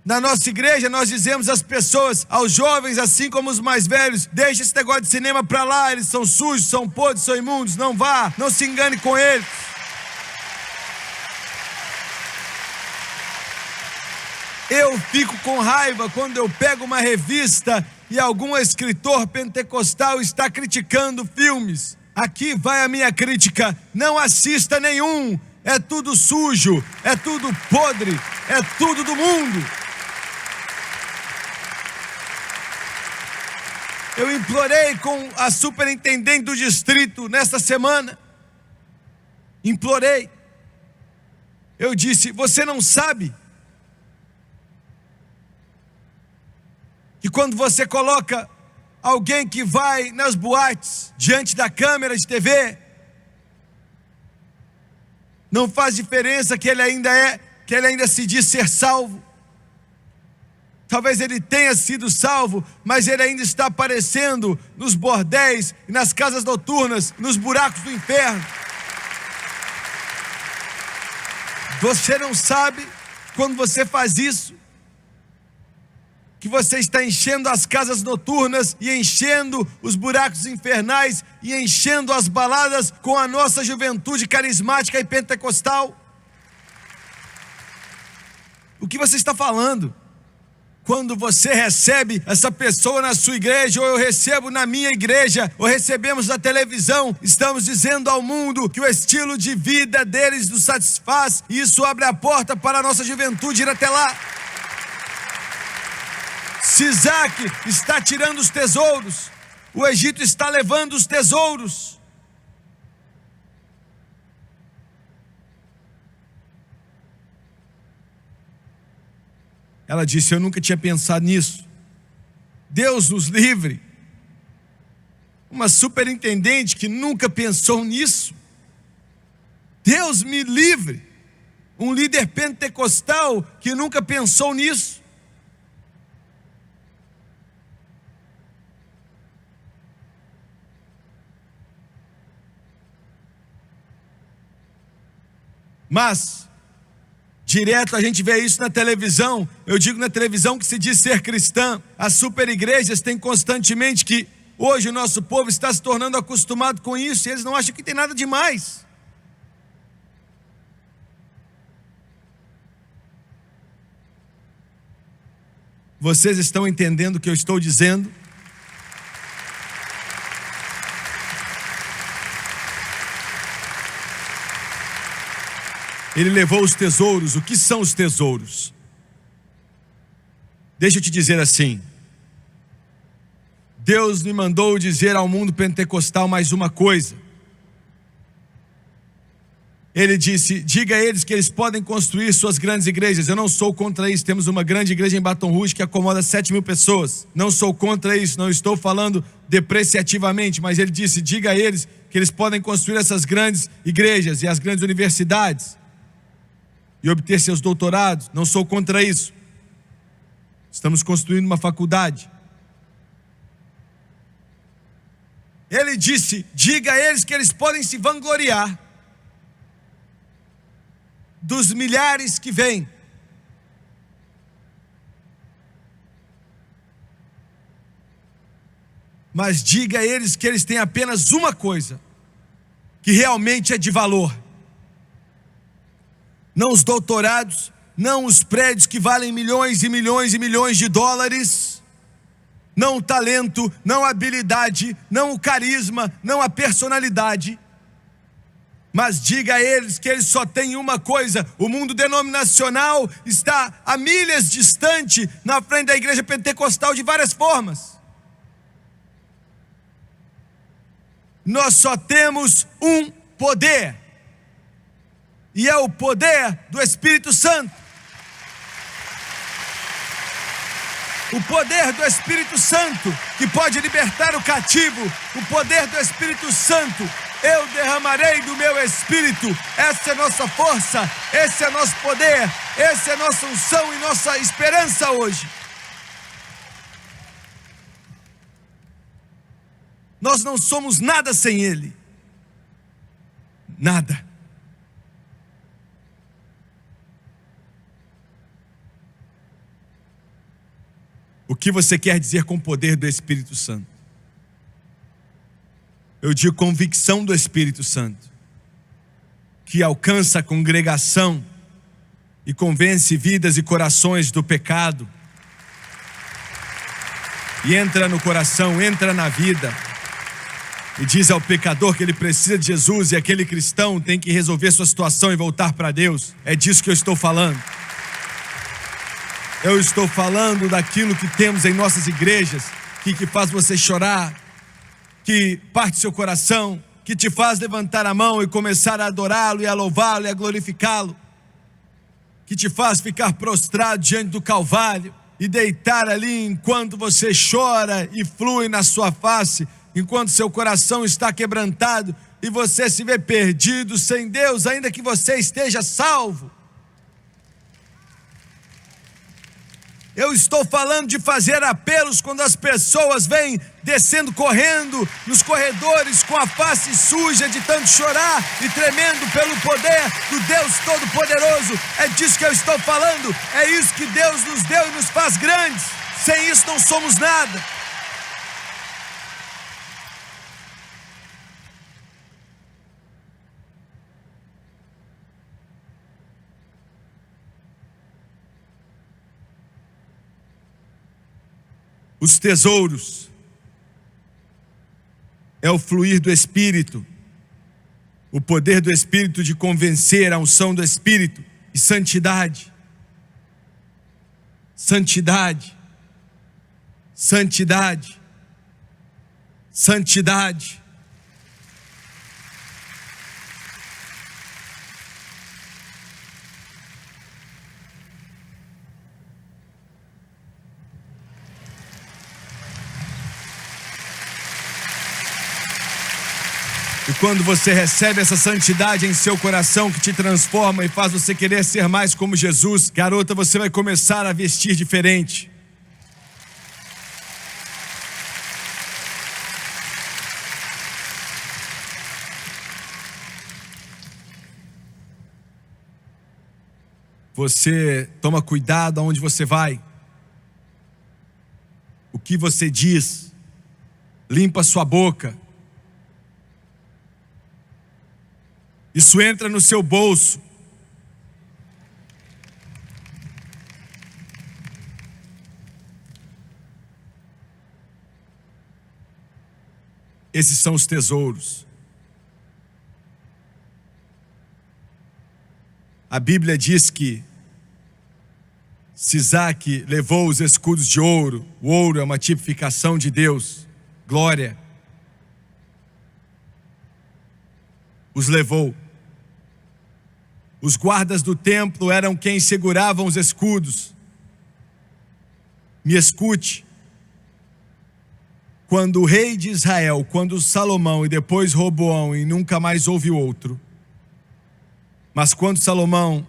Na nossa igreja nós dizemos às pessoas, aos jovens assim como os mais velhos: deixa esse negócio de cinema pra lá, eles são sujos, são podres, são imundos, não vá, não se engane com eles. Eu fico com raiva quando eu pego uma revista e algum escritor pentecostal está criticando filmes. Aqui vai a minha crítica: não assista nenhum, é tudo sujo, é tudo podre, é tudo do mundo. Eu implorei com a superintendente do distrito nesta semana. Implorei. Eu disse: você não sabe que quando você coloca alguém que vai nas boates diante da câmera de TV, não faz diferença que ele ainda se diz ser salvo. Talvez ele tenha sido salvo, mas ele ainda está aparecendo nos bordéis, nas casas noturnas, nos buracos do inferno. Você não sabe, quando você faz isso, que você está enchendo as casas noturnas e enchendo os buracos infernais e enchendo as baladas com a nossa juventude carismática e pentecostal? O que você está falando? Quando você recebe essa pessoa na sua igreja, ou eu recebo na minha igreja, ou recebemos na televisão, estamos dizendo ao mundo que o estilo de vida deles nos satisfaz, e isso abre a porta para a nossa juventude ir até lá. Sisaque está tirando os tesouros, o Egito está levando os tesouros. Ela disse: eu nunca tinha pensado nisso. Deus nos livre. Uma superintendente que nunca pensou nisso. Deus me livre. Um líder pentecostal que nunca pensou nisso. Mas direto a gente vê isso na televisão. Eu digo na televisão que se diz ser cristã. As super igrejas têm constantemente que hoje o nosso povo está se tornando acostumado com isso e eles não acham que tem nada demais. Vocês estão entendendo o que eu estou dizendo? Ele levou os tesouros. O que são os tesouros? Deixa eu te dizer assim. Deus me mandou dizer ao mundo pentecostal mais uma coisa. Ele disse: diga a eles que eles podem construir suas grandes igrejas. Eu não sou contra isso. Temos uma grande igreja em Baton Rouge que acomoda 7.000 pessoas. Não sou contra isso, não estou falando depreciativamente, mas ele disse: diga a eles que eles podem construir essas grandes igrejas e as grandes universidades e obter seus doutorados. Não sou contra isso. Estamos construindo uma faculdade. Ele disse: diga a eles que eles podem se vangloriar dos milhares que vêm. Mas diga a eles que eles têm apenas uma coisa que realmente é de valor. Não os doutorados, não os prédios que valem milhões e milhões e milhões de dólares, não o talento, não a habilidade, não o carisma, não a personalidade. Mas diga a eles que eles só têm uma coisa. O mundo denominacional está a milhas distante na frente da igreja pentecostal de várias formas. nós só temos um poder, e é o poder do Espírito Santo. O poder do Espírito Santo que pode libertar o cativo, o poder do Espírito Santo. Eu derramarei do meu Espírito. Essa é a nossa força, esse é nosso poder, essa é a nossa unção e nossa esperança hoje. Nós não somos nada sem Ele. Nada. O que você quer dizer com o poder do Espírito Santo? Eu digo convicção do Espírito Santo, que alcança a congregação e convence vidas e corações do pecado, e entra no coração, entra na vida, e diz ao pecador que ele precisa de Jesus, e aquele cristão tem que resolver sua situação e voltar para Deus. É disso que eu estou falando. Eu estou falando daquilo que temos em nossas igrejas, que faz você chorar, que parte seu coração, que te faz levantar a mão e começar a adorá-lo e a louvá-lo e a glorificá-lo, que te faz ficar prostrado diante do Calvário e deitar ali enquanto você chora e flui na sua face, enquanto seu coração está quebrantado e você se vê perdido sem Deus, ainda que você esteja salvo. Eu estou falando de fazer apelos quando as pessoas vêm descendo correndo nos corredores com a face suja de tanto chorar e tremendo pelo poder do Deus Todo-Poderoso. É disso que eu estou falando. É isso que Deus nos deu e nos faz grandes. Sem isso não somos nada. Os tesouros é o fluir do Espírito, o poder do Espírito de convencer, a unção do Espírito e santidade. Santidade, santidade, santidade. E quando você recebe essa santidade em seu coração que te transforma e faz você querer ser mais como Jesus, garota, você vai começar a vestir diferente. Você toma cuidado aonde você vai, o que você diz, limpa sua boca. Isso entra no seu bolso. Esses são os tesouros. A Bíblia diz que Sisaque levou os escudos de ouro. O ouro é uma tipificação de Deus, glória. Os levou. Os guardas do templo eram quem seguravam os escudos. Me escute. Quando o rei de Israel, quando Salomão e depois Roboão, e nunca mais houve outro, mas quando Salomão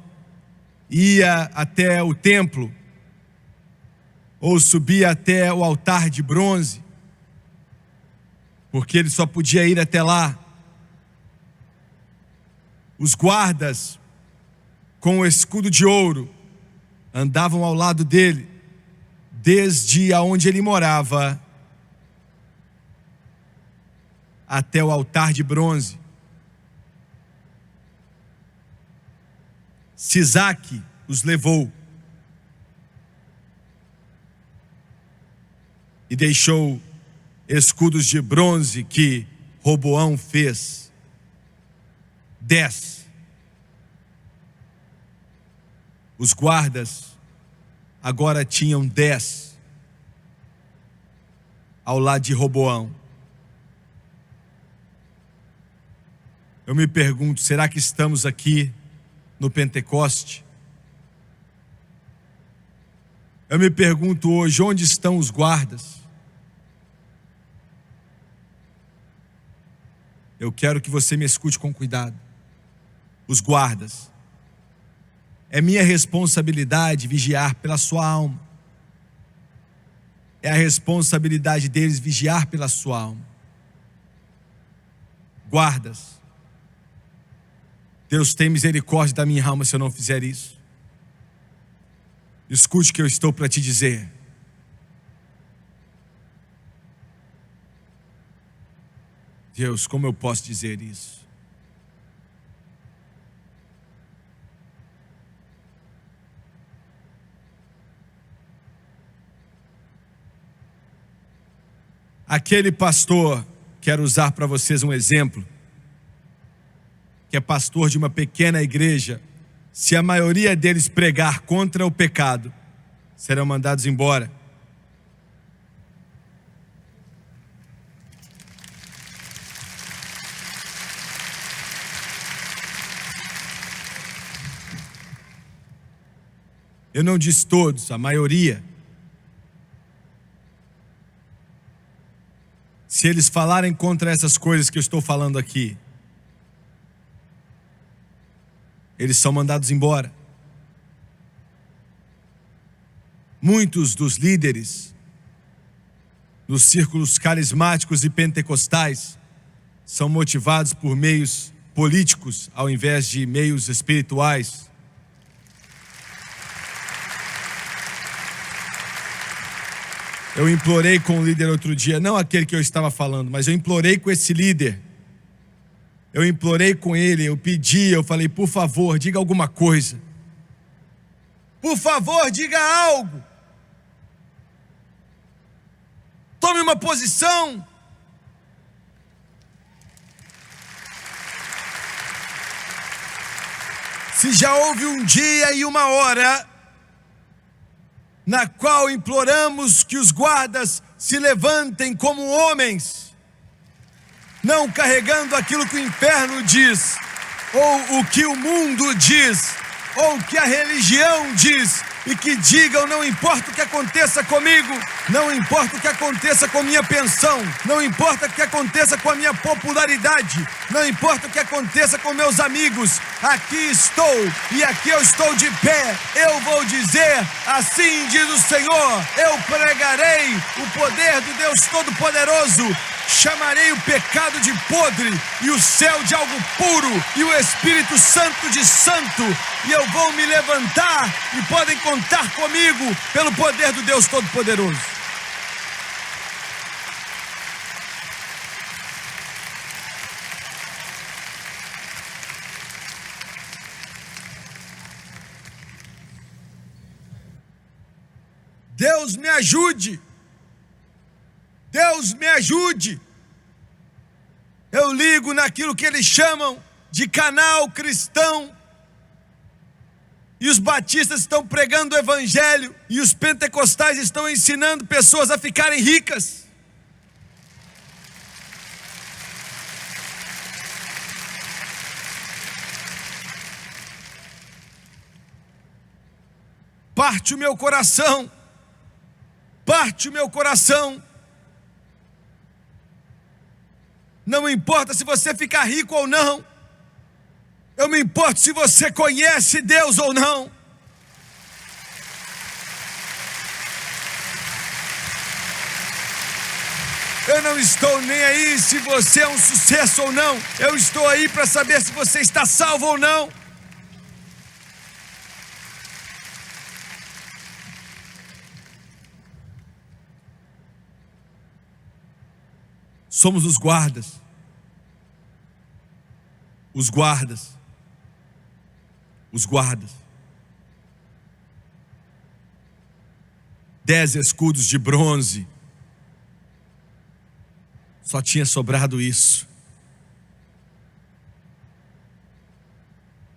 ia até o templo, ou subia até o altar de bronze, porque ele só podia ir até lá, os guardas com o escudo de ouro andavam ao lado dele, desde aonde ele morava até o altar de bronze. Sisaque os levou e deixou escudos de bronze que Roboão fez. 10. Os guardas agora tinham 10 ao lado de Roboão. Eu me pergunto, será que estamos aqui no Pentecoste? Eu me pergunto hoje, onde estão os guardas? Eu quero que você me escute com cuidado. Os guardas. É minha responsabilidade vigiar pela sua alma. É a responsabilidade deles vigiar pela sua alma. Guardas. Deus tem misericórdia da minha alma se eu não fizer isso. Escute o que eu estou para te dizer. Deus, como eu posso dizer isso? Aquele pastor, quero usar para vocês um exemplo, que é pastor de uma pequena igreja, se a maioria deles pregar contra o pecado, serão mandados embora. Eu não disse todos, a maioria. Se eles falarem contra essas coisas que eu estou falando aqui, eles são mandados embora. Muitos dos líderes nos círculos carismáticos e pentecostais são motivados por meios políticos ao invés de meios espirituais. Eu implorei com o líder outro dia, não aquele que eu estava falando, mas eu implorei com esse líder. Eu implorei com ele, eu pedi, eu falei, por favor, diga alguma coisa. Por favor, diga algo. Tome uma posição. Se já houve um dia e uma hora na qual imploramos que os guardas se levantem como homens, não carregando aquilo que o inferno diz, ou o que o mundo diz, ou o que a religião diz, e que digam, não importa o que aconteça comigo, não importa o que aconteça com minha pensão, não importa o que aconteça com a minha popularidade, não importa o que aconteça com meus amigos, aqui estou, e aqui eu estou de pé, eu vou dizer, assim diz o Senhor, eu pregarei o poder do Deus Todo-Poderoso, chamarei o pecado de podre, e o céu de algo puro, e o Espírito Santo de santo, e eu vou me levantar, e podem contar comigo, pelo poder do Deus Todo-Poderoso. Deus me ajude. Deus me ajude. Eu ligo naquilo que eles chamam de canal cristão. E os batistas estão pregando o evangelho. E os pentecostais estão ensinando pessoas a ficarem ricas. Parte o meu coração. Parte o meu coração. Não importa se você ficar rico ou não. Eu me importo se você conhece Deus ou não. Eu não estou nem aí se você é um sucesso ou não. Eu estou aí para saber se você está salvo ou não. Somos os guardas. Os guardas. Os guardas. 10 escudos de bronze. Só tinha sobrado isso.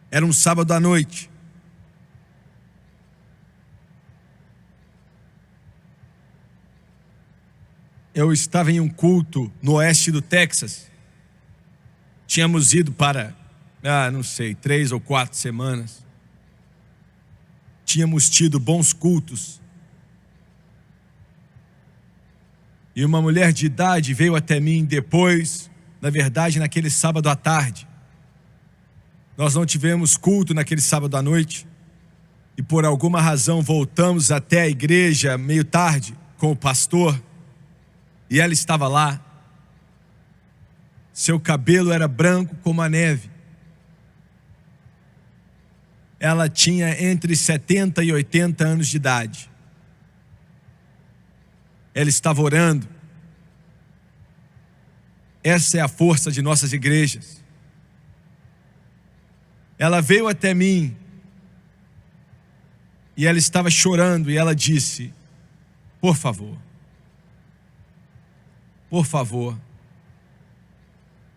Era um sábado à noite. Eu estava em um culto no oeste do Texas. Tínhamos ido para, não sei, 3 ou 4 semanas. Tínhamos tido bons cultos. E uma mulher de idade veio até mim depois, na verdade, naquele sábado à tarde. Nós não tivemos culto naquele sábado à noite. E por alguma razão voltamos até a igreja meio tarde com o pastor. E ela estava lá. Seu cabelo era branco como a neve. Ela tinha entre 70 e 80 anos de idade. Ela estava orando. Essa é a força de nossas igrejas. Ela veio até mim e ela estava chorando e ela disse: por favor,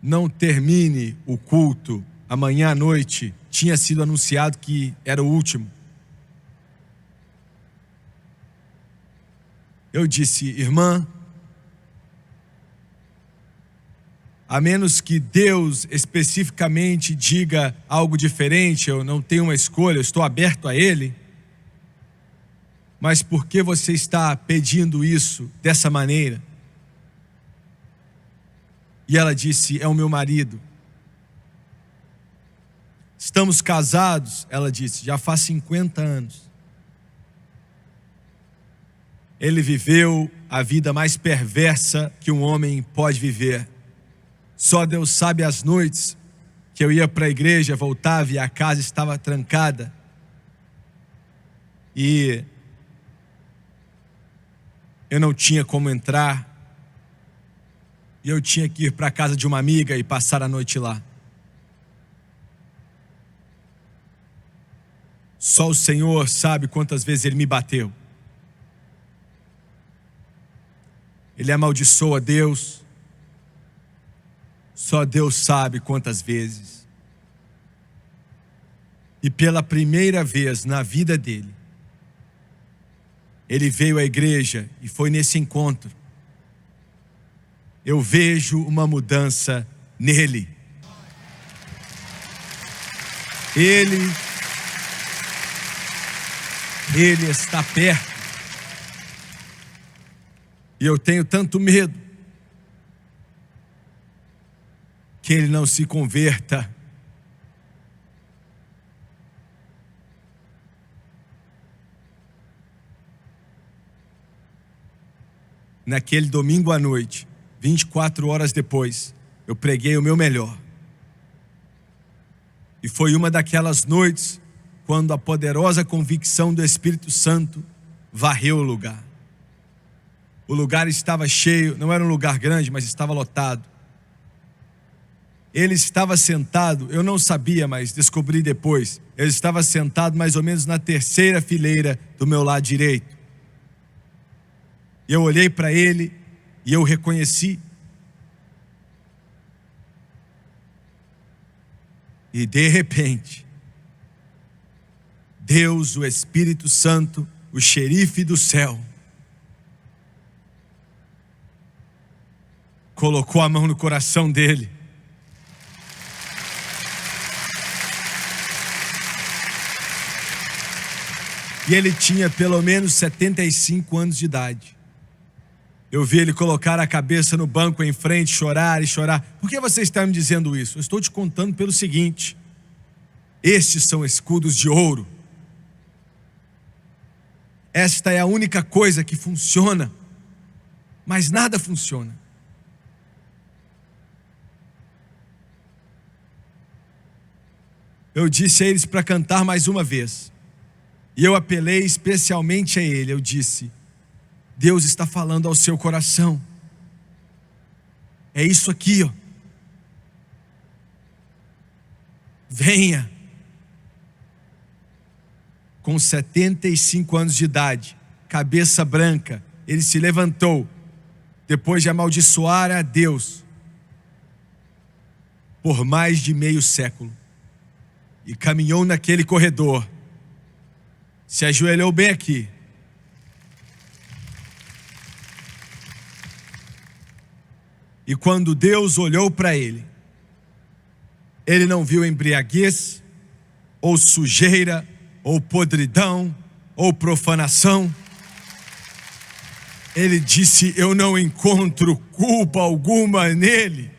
não termine o culto amanhã à noite. Tinha sido anunciado que era o último. Eu disse: irmã, a menos que Deus especificamente diga algo diferente, eu não tenho uma escolha, eu estou aberto a Ele. Mas por que você está pedindo isso dessa maneira? E ela disse: é o meu marido. Estamos casados, ela disse, já faz 50 anos. Ele viveu a vida mais perversa que um homem pode viver. Só Deus sabe as noites que eu ia para a igreja, voltava e a casa estava trancada. E eu não tinha como entrar. E eu tinha que ir para a casa de uma amiga e passar a noite lá. Só o Senhor sabe quantas vezes Ele me bateu. Ele amaldiçoa Deus. Só Deus sabe quantas vezes. E pela primeira vez na vida dele, ele veio à igreja e foi nesse encontro. Eu vejo uma mudança nele. Ele está perto. E eu tenho tanto medo que ele não se converta. Naquele domingo à noite, 24 horas depois, eu preguei o meu melhor. E foi uma daquelas noites quando a poderosa convicção do Espírito Santo varreu o lugar. O lugar estava cheio, não era um lugar grande, mas estava lotado. Ele estava sentado, eu não sabia, mas descobri depois. Ele estava sentado mais ou menos na terceira fileira do meu lado direito. Eu olhei para ele e eu reconheci. E de repente, Deus, o Espírito Santo, o xerife do céu, colocou a mão no coração dele. E ele tinha pelo menos 75 anos de idade. Eu vi ele colocar a cabeça no banco em frente, chorar e chorar. Por que você está me dizendo isso? Eu estou te contando pelo seguinte: estes são escudos de ouro. Esta é a única coisa que funciona, mas nada funciona. Eu disse a eles para cantar mais uma vez. E eu apelei especialmente a ele. Eu disse: Deus está falando ao seu coração. É isso aqui, ó. Venha. Com 75 anos de idade, cabeça branca, ele se levantou, depois de amaldiçoar a Deus por mais de meio século, e caminhou naquele corredor, se ajoelhou bem aqui. E quando Deus olhou para ele, Ele não viu embriaguez, ou sujeira, ou podridão, ou profanação. Ele disse: eu não encontro culpa alguma nele.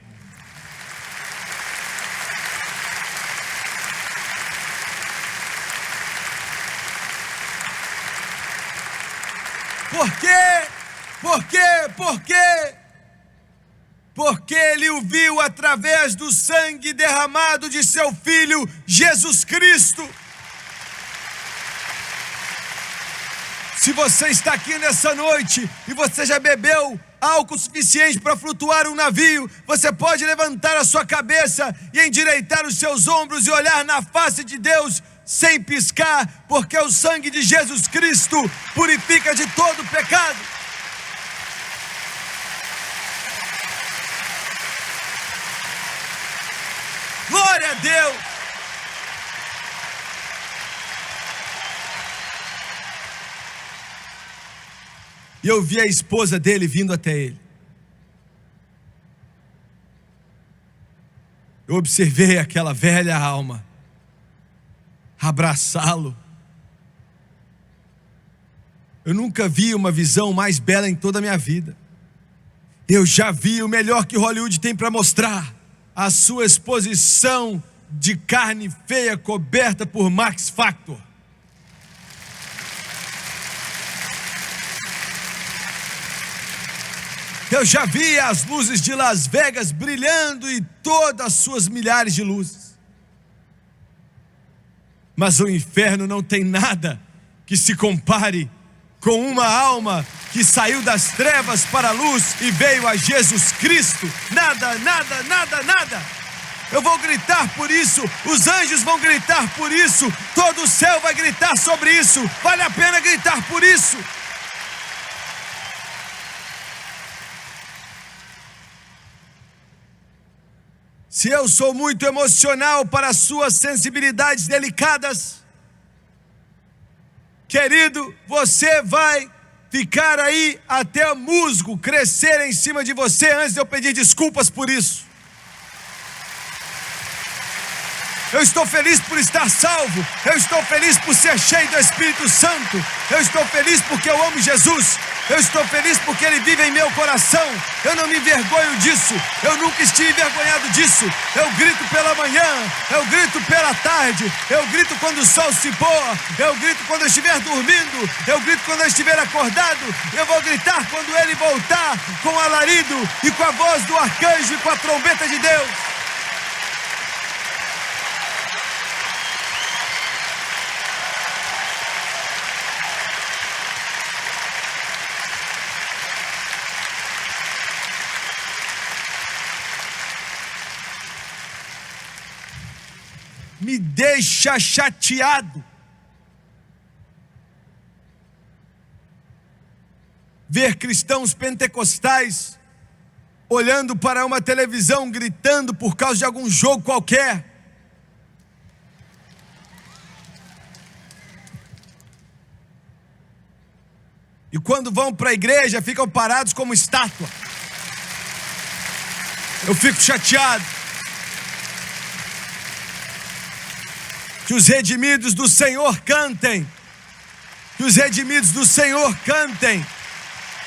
Por quê? Por quê? Por quê? Porque ele o viu através do sangue derramado de seu Filho, Jesus Cristo. Se você está aqui nessa noite e você já bebeu álcool suficiente para flutuar um navio, você pode levantar a sua cabeça e endireitar os seus ombros e olhar na face de Deus sem piscar, porque o sangue de Jesus Cristo purifica de todo pecado. Glória a Deus! E eu vi a esposa dele vindo até ele. Eu observei aquela velha alma abraçá-lo. Eu nunca vi uma visão mais bela em toda a minha vida. Eu já vi o melhor que Hollywood tem para mostrar. A sua exposição de carne feia coberta por Max Factor. Eu já vi as luzes de Las Vegas brilhando e todas as suas milhares de luzes. Mas o inferno não tem nada que se compare com uma alma que saiu das trevas para a luz e veio a Jesus Cristo. Nada, nada, nada, nada. Eu vou gritar por isso, os anjos vão gritar por isso, todo o céu vai gritar sobre isso. Vale a pena gritar por isso. Se eu sou muito emocional para as suas sensibilidades delicadas, querido, você vai ficar aí até o musgo crescer em cima de você antes de eu pedir desculpas por isso. Eu estou feliz por estar salvo. Eu estou feliz por ser cheio do Espírito Santo. Eu estou feliz porque eu amo Jesus. Eu estou feliz porque Ele vive em meu coração. Eu não me envergonho disso. Eu nunca estive envergonhado disso. Eu grito pela manhã. Eu grito pela tarde. Eu grito quando o sol se pôr. Eu grito quando eu estiver dormindo. Eu grito quando eu estiver acordado. Eu vou gritar quando Ele voltar, com o alarido e com a voz do arcanjo e com a trombeta de Deus. Me deixa chateado ver cristãos pentecostais olhando para uma televisão gritando por causa de algum jogo qualquer. E quando vão para a igreja ficam parados como estátua. Eu fico chateado. Que os redimidos do Senhor cantem. Que os redimidos do Senhor cantem.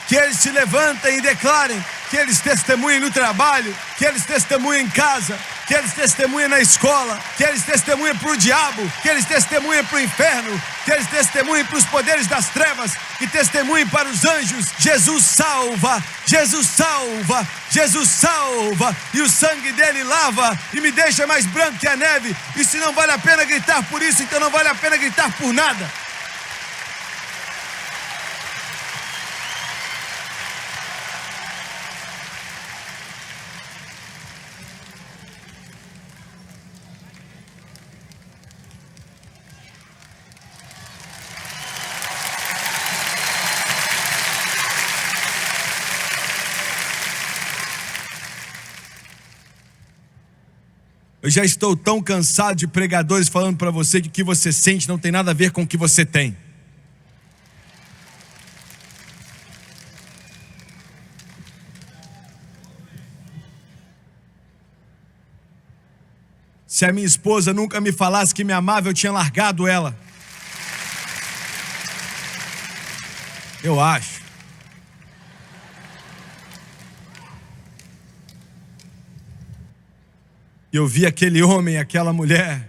Que eles se levantem e declarem. Que eles testemunhem no trabalho. Que eles testemunhem em casa. Que eles testemunhem na escola. Que eles testemunhem para o diabo. Que eles testemunhem para o inferno. Que eles testemunhem para os poderes das trevas. Que testemunhem para os anjos. Jesus salva. Jesus salva. Jesus salva. E o sangue dele lava e me deixa mais branco que a neve. E se não vale a pena gritar por isso, então não vale a pena gritar por nada. Eu já estou tão cansado de pregadores falando para você que o que você sente não tem nada a ver com o que você tem. Se a minha esposa nunca me falasse que me amava, eu tinha largado ela. Eu acho. E eu vi aquele homem e aquela mulher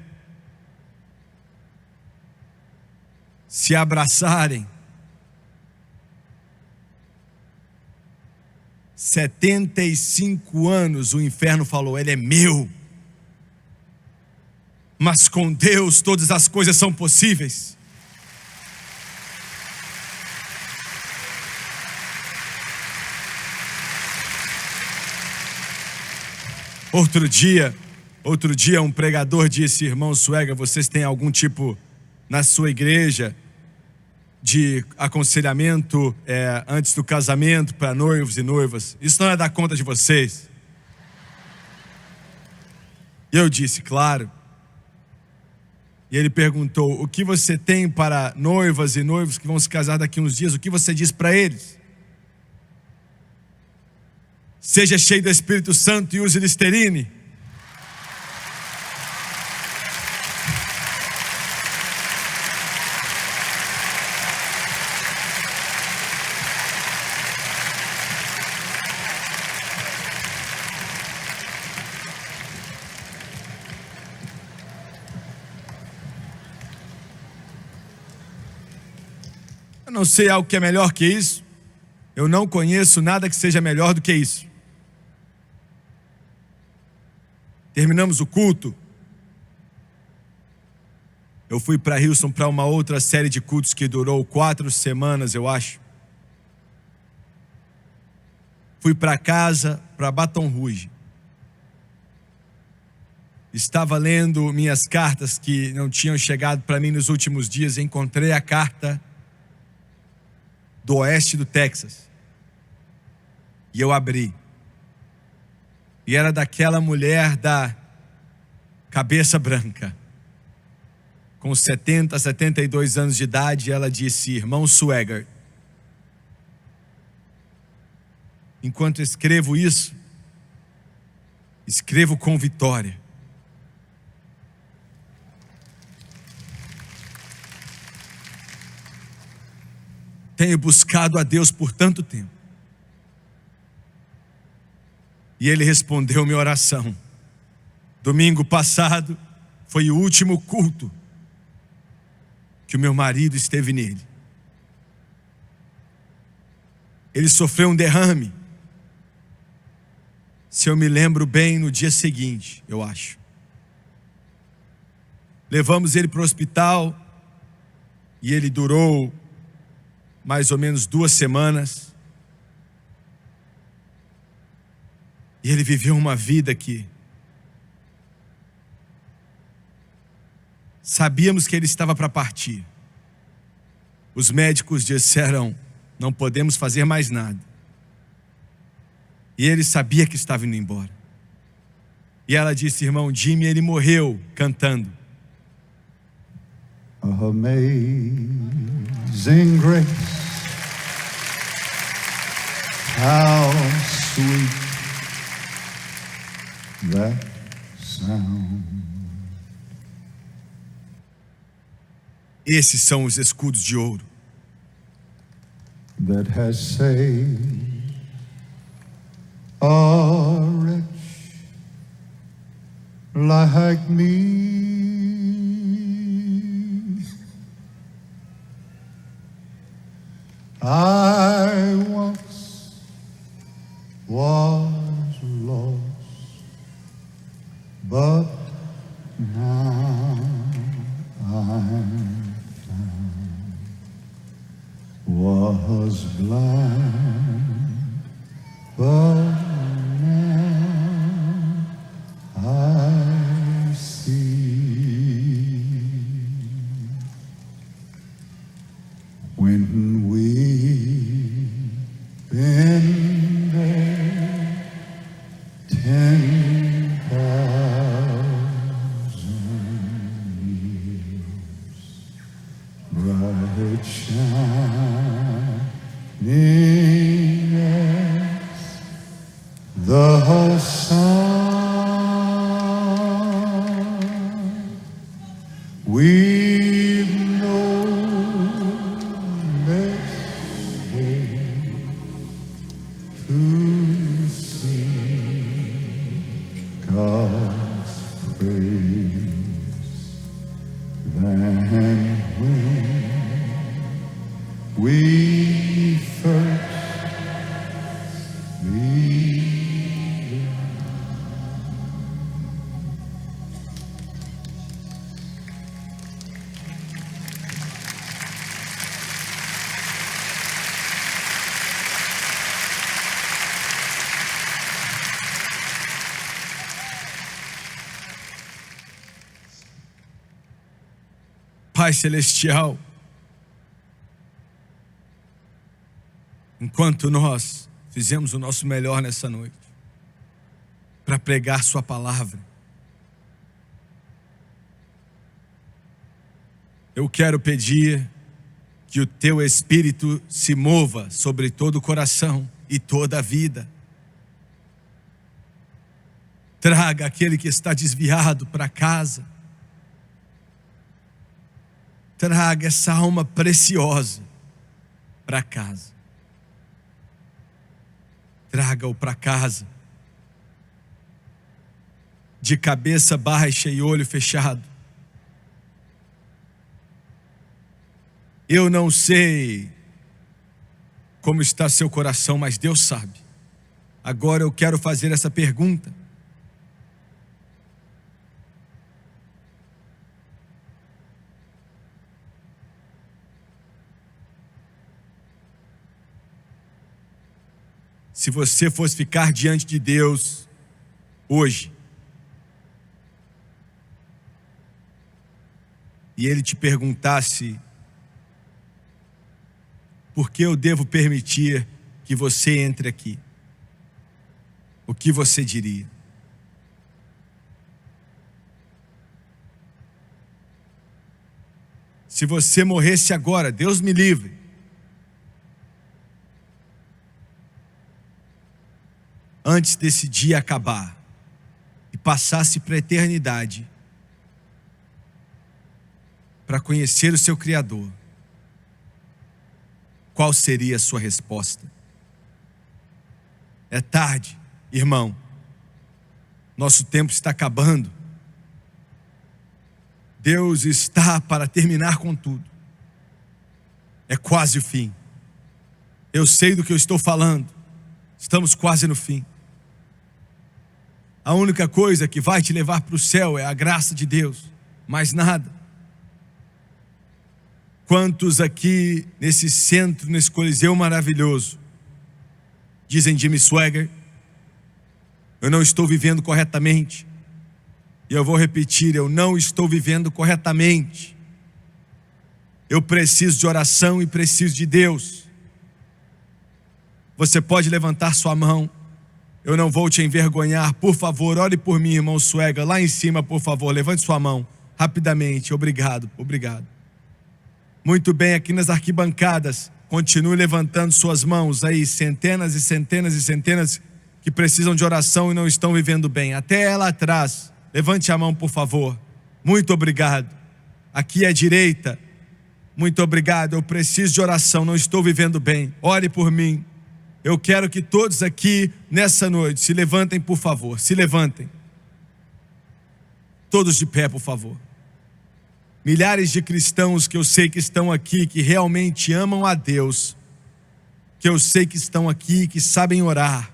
se abraçarem. 75 anos o inferno falou: ele é meu. Mas com Deus todas as coisas são possíveis. Outro dia um pregador disse: irmão Suega, vocês têm algum tipo na sua igreja de aconselhamento antes do casamento para noivos e noivas? Isso não é dar conta de vocês. E eu disse: claro. E ele perguntou: o que você tem para noivas e noivos que vão se casar daqui uns dias? O que você diz para eles? Seja cheio do Espírito Santo e use Listerine. Eu não sei algo que é melhor que isso. Eu não conheço nada que seja melhor do que isso. Terminamos o culto. Eu fui para Houston para uma outra série de cultos que durou 4 semanas, eu acho. Fui para casa, para Baton Rouge. Estava lendo minhas cartas que não tinham chegado para mim nos últimos dias. Encontrei a carta do oeste do Texas. E eu abri. E era daquela mulher da cabeça branca. Com 70, 72 anos de idade, ela disse: irmão Swagger, enquanto escrevo isso, escrevo com vitória. Tenho buscado a Deus por tanto tempo. E Ele respondeu minha oração. Domingo passado foi o último culto que o meu marido esteve nele. Ele sofreu um derrame. Se eu me lembro bem, no dia seguinte, eu acho. Levamos ele para o hospital e ele durou mais ou menos 2 semanas. E ele viveu uma vida que sabíamos que ele estava para partir. Os médicos disseram: não podemos fazer mais nada. E ele sabia que estava indo embora. E ela disse: irmão Jimmy, ele morreu cantando. Amazing grace, how sweet that sound. Esses são os escudos de ouro That has saved a wretch like me. I once was lost, but now I'm found. Was blind, but now I see. When we've been there 10,000 years, bright shining than when we first began. Pai Celestial, enquanto nós fizemos o nosso melhor nessa noite para pregar Sua palavra, eu quero pedir que o Teu Espírito se mova sobre todo o coração e toda a vida. Traga aquele que está desviado para casa. Traga essa alma preciosa para casa. Traga-o para casa, de cabeça baixa e olho fechado. Eu não sei como está seu coração, mas Deus sabe. Agora eu quero fazer essa pergunta. Se você fosse ficar diante de Deus hoje e Ele te perguntasse: por que eu devo permitir que você entre aqui? O que você diria? Se você morresse agora, Deus me livre, antes desse dia acabar e passasse para a eternidade para conhecer o seu Criador, qual seria a sua resposta? É tarde, irmão. Nosso tempo está acabando. Deus está para terminar com tudo. É quase o fim. Eu sei do que eu estou falando. Estamos quase no fim. A única coisa que vai te levar para o céu é a graça de Deus, mais nada. Quantos aqui nesse centro, nesse coliseu maravilhoso, dizem Jimmy Swaggart: eu não estou vivendo corretamente. E eu vou repetir: eu não estou vivendo corretamente. Eu preciso de oração e preciso de Deus. Você pode levantar sua mão. Eu não vou te envergonhar. Por favor, ore por mim, irmão Swaggart. Lá em cima, por favor, levante sua mão rapidamente. Obrigado, obrigado. Muito bem, aqui nas arquibancadas, continue levantando suas mãos aí. Centenas e centenas e centenas que precisam de oração e não estão vivendo bem. Até lá atrás, levante a mão, por favor. Muito obrigado. Aqui à direita, muito obrigado. Eu preciso de oração, não estou vivendo bem. Ore por mim. Eu quero que todos aqui, nessa noite, se levantem, por favor. Se levantem. Todos de pé, por favor. Milhares de cristãos que eu sei que estão aqui, que realmente amam a Deus, que eu sei que estão aqui, que sabem orar.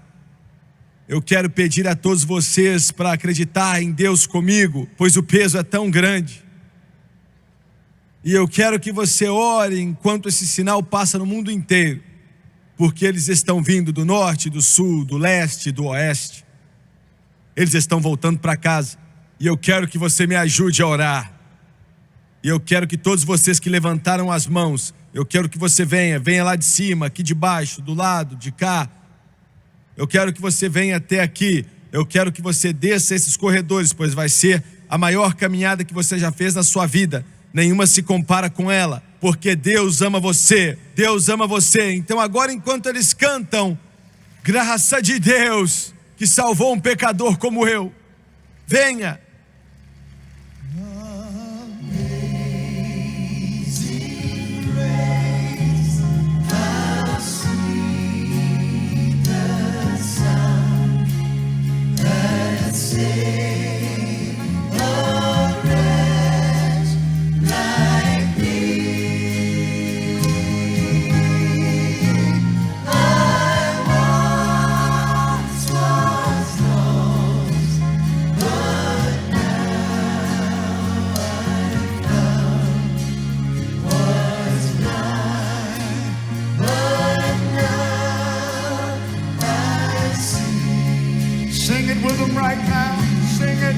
Eu quero pedir a todos vocês para acreditar em Deus comigo, pois o peso é tão grande. E eu quero que você ore enquanto esse sinal passa no mundo inteiro, porque eles estão vindo do norte, do sul, do leste, do oeste. Eles estão voltando para casa. E eu quero que você me ajude a orar. E eu quero que todos vocês que levantaram as mãos, eu quero que você venha lá de cima, aqui de baixo, do lado, de cá. Eu quero que você venha até aqui. Eu quero que você desça esses corredores, pois vai ser a maior caminhada que você já fez na sua vida. Nenhuma se compara com ela, porque Deus ama você. Deus ama você. Então agora, enquanto eles cantam, graça de Deus que salvou um pecador como eu, venha. Say Sing it with them right now. Sing it.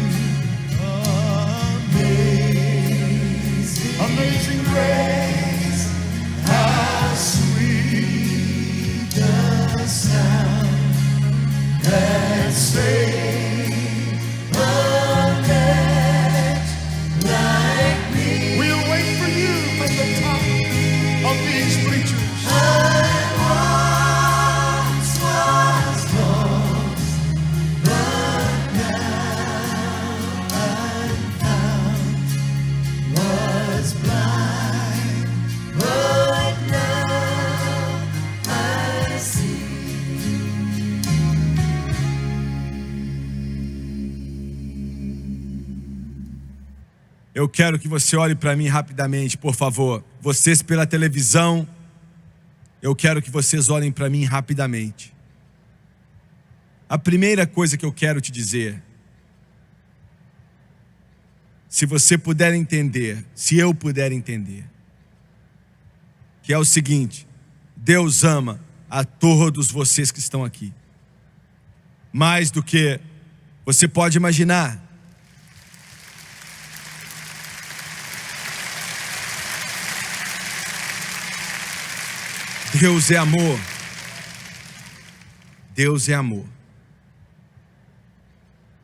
Amazing grace, how sweet the sound that saved a wretch like me. We'll wait for you from the top of these bleachers. Eu quero que você olhe para mim rapidamente, por favor. Vocês pela televisão, eu quero que vocês olhem para mim rapidamente. A primeira coisa que eu quero te dizer, se você puder entender, se eu puder entender, que é o seguinte: Deus ama a todos vocês que estão aqui, mais do que você pode imaginar. Deus é amor. Deus é amor.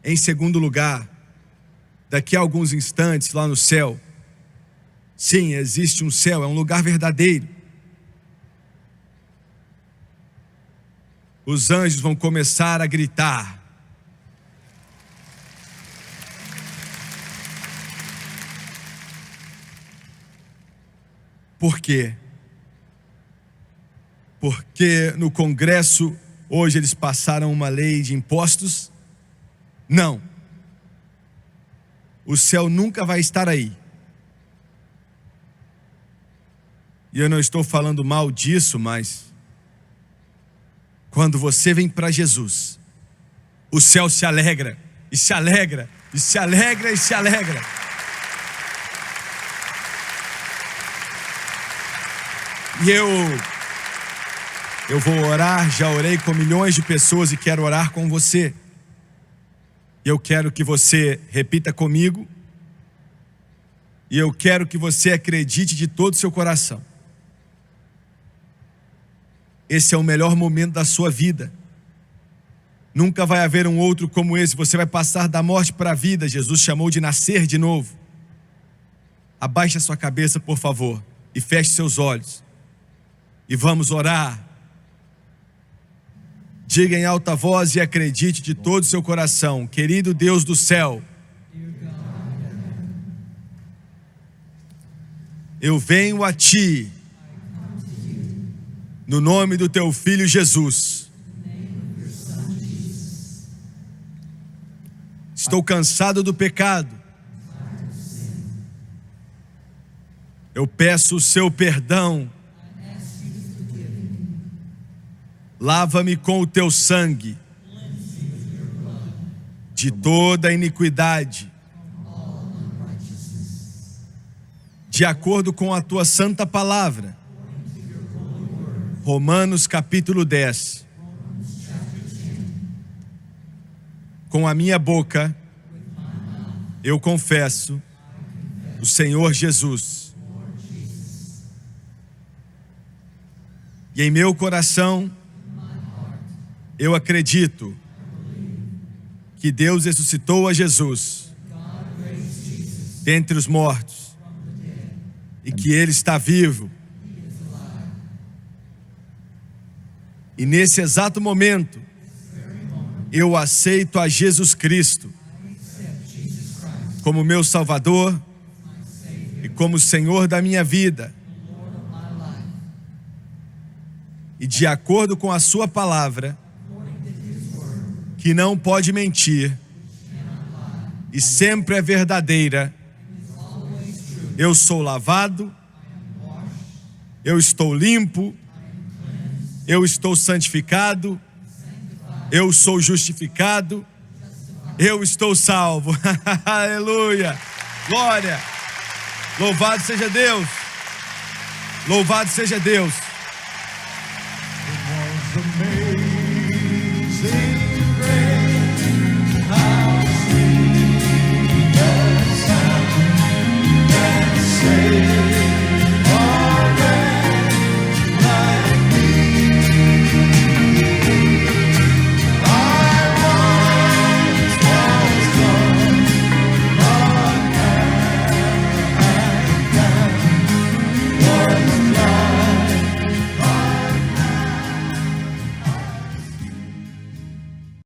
Em segundo lugar, daqui a alguns instantes lá no céu, sim, existe um céu, é um lugar verdadeiro. Os anjos vão começar a gritar. Por quê? Porque no Congresso hoje eles passaram uma lei de impostos? Não. O céu nunca vai estar aí. E eu não estou falando mal disso, mas quando você vem para Jesus, o céu se alegra, e se alegra, e se alegra, e se alegra. E eu vou orar, já orei com milhões de pessoas e quero orar com você. Eu quero que você repita comigo. E eu quero que você acredite de todo o seu coração. Esse é o melhor momento da sua vida. Nunca vai haver um outro como esse. Você vai passar da morte para a vida. Jesus chamou de nascer de novo. Abaixe a sua cabeça, por favor, e feche seus olhos. E vamos orar. Diga em alta voz e acredite de todo o seu coração: querido Deus do céu, eu venho a Ti, no nome do Teu Filho Jesus. Estou cansado do pecado. Eu peço o Seu perdão. Lava-me com o Teu sangue de toda iniquidade, de acordo com a Tua santa palavra. Romanos capítulo 10. Com a minha boca eu confesso o Senhor Jesus, e em meu coração eu acredito que Deus ressuscitou a Jesus dentre os mortos e que Ele está vivo. E nesse exato momento eu aceito a Jesus Cristo como meu Salvador e como Senhor da minha vida. E de acordo com a Sua palavra, que não pode mentir, e sempre é verdadeira. Eu sou lavado, eu estou limpo, eu estou santificado, eu sou justificado, eu estou salvo. Aleluia, glória, louvado seja Deus, louvado seja Deus.